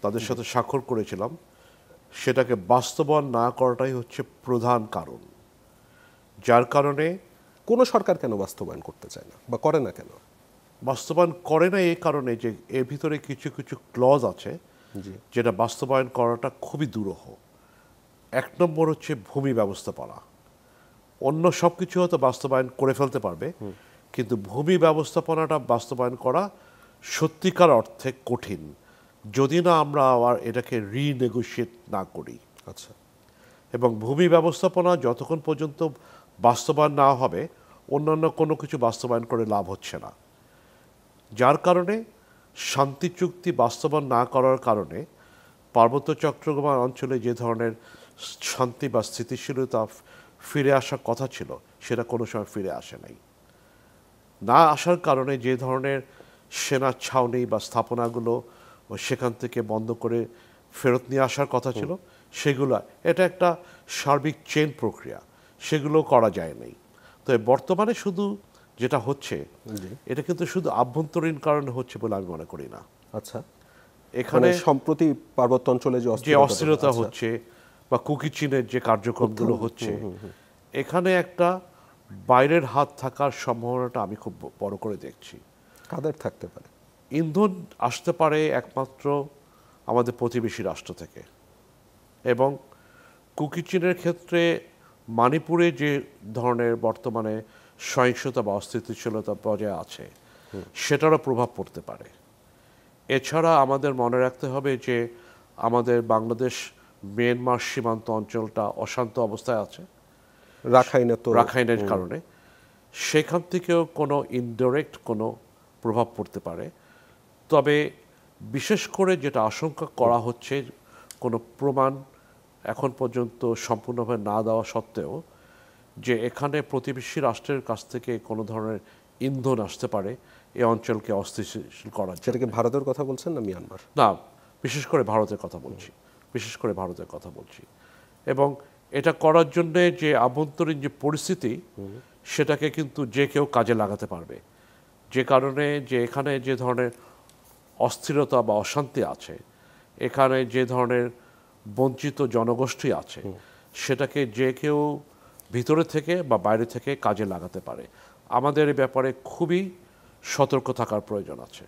তাদের সাথে স্বাক্ষর করেছিলাম সেটাকে বাস্তবায়ন না করাটাই হচ্ছে প্রধান কারণ, যার কারণে কোনো সরকার কেন বাস্তবায়ন করতে চায় না বা করে না কেন? বাস্তবায়ন করে না এই কারণে যে এর ভিতরে কিছু কিছু ক্লজ আছে যেটা বাস্তবায়ন করাটা খুবই দুরূহ। 1 নম্বর হচ্ছে ভূমি ব্যবস্থাপনা। অন্য সব কিছু হয়তো বাস্তবায়ন করে ফেলতে পারবে, কিন্তু ভূমি ব্যবস্থাপনাটা বাস্তবায়ন করা সত্যিকার অর্থে কঠিন যদি না আমরা আবার এটাকে রিনেগোশিয়েট না করি। আচ্ছা, এবং ভূমি ব্যবস্থাপনা যতক্ষণ পর্যন্ত বাস্তবায়ন না হবে অন্যান্য কোনো কিছু বাস্তবায়ন করে লাভ হচ্ছে না, যার কারণে শান্তি চুক্তি বাস্তবায়ন না করার কারণে পার্বত্য চট্টগ্রাম অঞ্চলে যে ধরনের শান্তি বা স্থিতিশীলতা ফিরে আসার কথা ছিল সেটা কোনো সময় ফিরে আসে নাই। না আসার কারণে যে ধরনের সেনা ছাউনি বা স্থাপনাগুলো সেখান থেকে বন্ধ করে ফেরত নিয়ে আসার কথা ছিল সেগুলো, এটা একটা সার্বিক চেইন প্রক্রিয়া, সেগুলো করা যায় নাই। তো বর্তমানে শুধু যেটা হচ্ছে এটা কিন্তু শুধু আভ্যন্তরীণ কারণে হচ্ছে বলে আমি মনে করি না। আচ্ছা, এখানে সম্প্রতি পার্বত্য অঞ্চলে যে অস্থিরতা হচ্ছে বা কুকি চীনের যে কার্যক্রমগুলো হচ্ছে, এখানে একটা বাইরের হাত থাকার সম্ভাবনাটা আমি খুব বড় করে দেখছি। কাদের থাকতে পারে? ইন্ধন আসতে পারে একমাত্র আমাদের প্রতিবেশী রাষ্ট্র থেকে, এবং কুকি চীনের ক্ষেত্রে মণিপুরে যে ধরনের বর্তমানে সহিংসতা বা অস্থিতিশীলতা বজায় আছে সেটারও প্রভাব পড়তে পারে। এছাড়া আমাদের মনে রাখতে হবে যে আমাদের বাংলাদেশ মিয়ানমার সীমান্ত অঞ্চলটা অশান্ত অবস্থায় আছে রাখাইনের কারণে, সেখান থেকেও কোনো ইনডাইরেক্ট কোনো প্রভাব পড়তে পারে। তবে বিশেষ করে যেটা আশঙ্কা করা হচ্ছে, কোনো প্রমাণ এখন পর্যন্ত সম্পূর্ণভাবে না দেওয়া সত্ত্বেও, যে এখানে প্রতিবেশী রাষ্ট্রের কাছ থেকে কোনো ধরনের ইন্ধন আসতে পারে এই অঞ্চলকে অস্থিতিশীল করার জন্য। সেটাকে ভারতের কথা বলছেন না মিয়ানমার? না, বিশেষ করে ভারতের কথা বলছি, বিশেষ করে ভারতের কথা বলছি। এবং এটা করার জন্যে যে আভ্যন্তরীণ যে পরিস্থিতি সেটাকে কিন্তু যে কেউ কাজে লাগাতে পারবে, যে কারণে যে এখানে যে ধরনের অস্থিরতা বা অশান্তি আছে, এখানে যে ধরনের বঞ্চিত জনগোষ্ঠী আছে, সেটাকে যে কেউ ভিতরে থেকে বা বাইরে থেকে কাজে লাগাতে পারে। আমাদের এই ব্যাপারে খুবই সতর্ক থাকার প্রয়োজন আছে।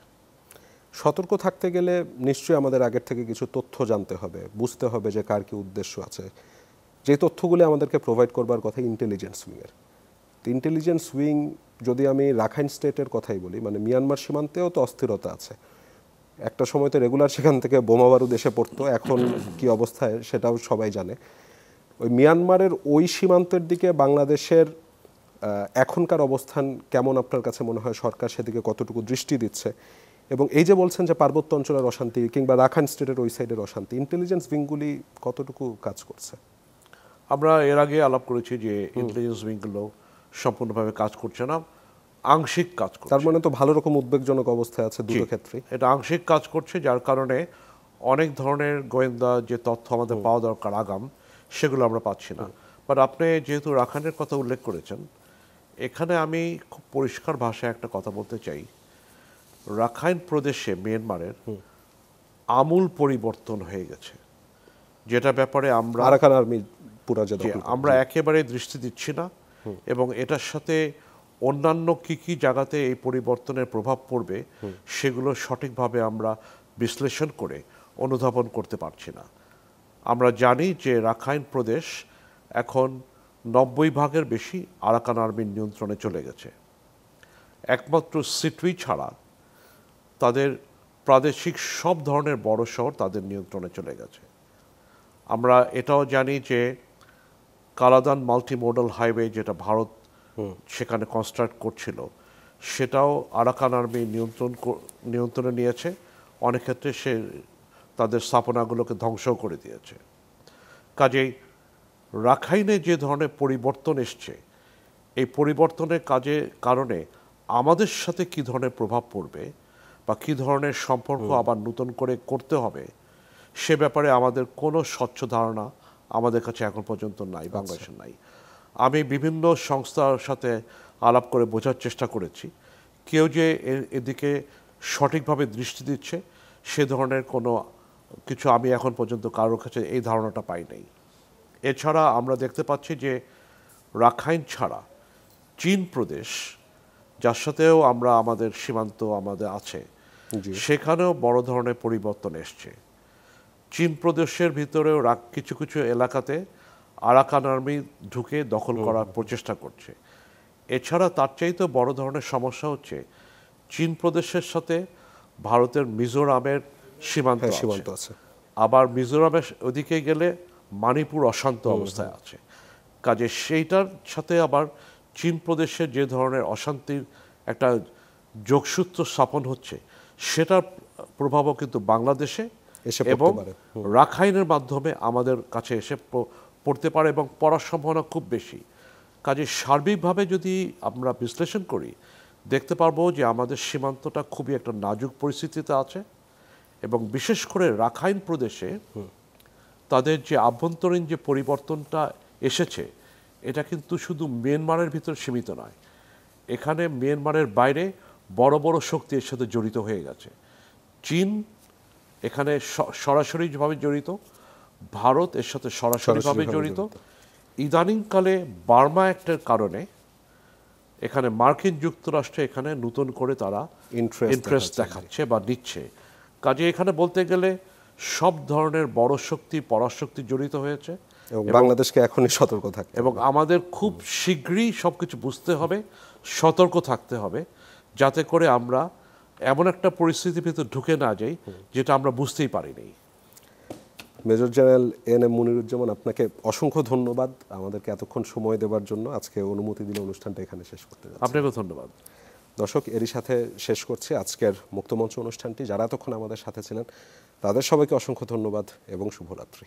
সতর্ক থাকতে গেলে নিশ্চয়ই আমাদের আগের থেকে কিছু তথ্য জানতে হবে, বুঝতে হবে যে কার কি উদ্দেশ্য আছে। যে তথ্যগুলি আমাদেরকে প্রোভাইড করবার কথা ইন্টেলিজেন্স উইংয়ের। ইন্টেলিজেন্স উইং, যদি আমি রাখাইন স্টেটের কথাই বলি, মানে মিয়ানমার সীমান্তেও তো অস্থিরতা আছে। একটা সময় তো রেগুলার সেখান থেকে বোমা বারুদ এসে পড়তো, এখন কি অবস্থায় সেটাও সবাই জানে। ওই মিয়ানমারের ওই সীমান্তের দিকে বাংলাদেশের এখনকার অবস্থান কেমন আপনার কাছে মনে হয়? সরকার সেদিকে কতটুকু দৃষ্টি দিচ্ছে? এবং এই যে বলছেন যে পার্বত্য অঞ্চলের অশান্তি কিংবা রাখাইন স্টেটের ওই সাইডের অশান্তি, ইন্টেলিজেন্স উইংগুলি কতটুকু কাজ করছে? আমরা এর আগে আলাপ করেছি যে ইন্টেলিজেন্স উইংগুলো সম্পূর্ণভাবে কাজ করছে না, আংশিক কাজ করছে। তার মানে তো ভালো রকম উদ্বেগজনক অবস্থায় আছে দুটো ক্ষেত্রে। এটা আংশিক কাজ করছে, যার কারণে অনেক ধরনের গোয়েন্দা যে তথ্য আমাদের পাওয়া দরকার আগাম, সেগুলো আমরা পাচ্ছি না। বাট আপনি যেহেতু রাখাইনের কথা উল্লেখ করেছেন, এখানে আমি খুব পরিষ্কার ভাষায় একটা কথা বলতে চাই। রাখাইন প্রদেশে মিয়ানমারের আমূল পরিবর্তন হয়ে গেছে, যেটা ব্যাপারে আমরা আরাকান আর্মি পুরা আমরা একেবারে দৃষ্টি দিচ্ছি না, এবং এটার সাথে অন্যান্য কি কি জায়গাতে এই পরিবর্তনের প্রভাব পড়বে সেগুলো সঠিকভাবে আমরা বিশ্লেষণ করে অনুধাবন করতে পারছি না। আমরা জানি যে রাখাইন প্রদেশ এখন 90% বেশি আরাকান আর্মির নিয়ন্ত্রণে চলে গেছে। একমাত্র সিটুই ছাড়া তাদের প্রাদেশিক সব ধরনের বড় শহর তাদের নিয়ন্ত্রণে চলে গেছে। আমরা এটাও জানি যে কালাদান মাল্টিমোডাল হাইওয়ে যেটা ভারত সেখানে কনস্ট্রাক্ট করছিল সেটাও আরাকান আর্মি নিয়ন্ত্রণে নিয়েছে। অনেক ক্ষেত্রে সে তাদের স্থাপনাগুলোকে ধ্বংসও করে দিয়েছে। কাজেই রাখাইনে যে ধরনের পরিবর্তন এসছে, এই পরিবর্তনের কারণে আমাদের সাথে কি ধরনের প্রভাব পড়বে বা কি ধরনের সম্পর্ক আবার নতুন করে করতে হবে সে ব্যাপারে আমাদের কোনো স্বচ্ছ ধারণা আমাদের কাছে এখন পর্যন্ত নাই, বাংলাদেশের নাই। আমি বিভিন্ন সংস্থার সাথে আলাপ করে বোঝার চেষ্টা করেছি, কেউ যে এদিকে সঠিকভাবে দৃষ্টি দিচ্ছে সে ধরনের কোনো কিছু আমি এখন পর্যন্ত কারোর কাছে এই ধারণাটা পাই নাই। এছাড়া আমরা দেখতে পাচ্ছি যে রাখাইন ছাড়া চীন প্রদেশ, যার সাথেও আমরা আমাদের সীমান্ত আমাদের আছে, সেখানেও বড় ধরনের পরিবর্তন এসছে। চীন প্রদেশের ভিতরেও কিছু কিছু এলাকাতে আরাকান আর্মি ঢুকে দখল করার প্রচেষ্টা করছে। এছাড়া তার চাইতেও বড় ধরনের সমস্যা হচ্ছে চীন প্রদেশের সাথে ভারতের মিজোরামের সীমান্ত আছে। আবার মিজোরামের ওদিকে গেলে মণিপুর অশান্ত অবস্থায় আছে। কাজে সেইটার সাথে আবার চীন প্রদেশের যে ধরনের অশান্তির একটা যোগসূত্র স্থাপন হচ্ছে সেটার প্রভাবও কিন্তু বাংলাদেশে এবং রাখাইনের মাধ্যমে আমাদের কাছে এসে পড়তে পারে এবং পড়ার সম্ভাবনা খুব বেশি। কাজে সার্বিকভাবে যদি আমরা বিশ্লেষণ করি দেখতে পারবো যে আমাদের সীমান্তটা খুবই একটা নাজুক পরিস্থিতিতে আছে এবং বিশেষ করে রাখাইন প্রদেশে তাদের যে আভ্যন্তরীণ যে পরিবর্তনটা এসেছে এটা কিন্তু শুধু মিয়ানমারের ভিতর সীমিত নয়, এখানে মিয়ানমারের বাইরে বড় বড় শক্তি এর সাথে জড়িত হয়ে গেছে। চীন এখানে সরাসরিভাবে জড়িত, ভারত এর সাথে সরাসরিভাবে জড়িত। ইদানিংকালে বার্মা অ্যাক্টের কারণে এখানে মার্কিন যুক্তরাষ্ট্র এখানে নতুন করে তারা ইন্টারেস্ট দেখাচ্ছে বা নিচ্ছে। কাজে এখানে বলতে গেলে সব ধরনের বড় শক্তি পরাশক্তি জড়িত হয়েছে এবং বাংলাদেশকে এখনই সতর্ক থাকতে এবং আমাদের খুব শীঘ্রই সবকিছু বুঝতে হবে, সতর্ক থাকতে হবে, যাতে করে আমরা এমন একটা পরিস্থিতির ভিতর ঢুকে না যাই যেটা আমরা বুঝতেই পারিনি। Major general N M Muniruzzaman, আপনাকে অসংখ্য ধন্যবাদ আমাদেরকে এতক্ষণ সময় দেওয়ার জন্য। আজকে অনুমতি দিলে অনুষ্ঠানটা এখানে শেষ করতে যাচ্ছি। আপনাকেও ধন্যবাদ। দর্শক, এরই সাথে শেষ করছি আজকের মুক্তমঞ্চ অনুষ্ঠানটি। যারা এতক্ষণ আমাদের সাথে ছিলেন তাদের সবাইকে অসংখ্য ধন্যবাদ এবং শুভরাত্রি।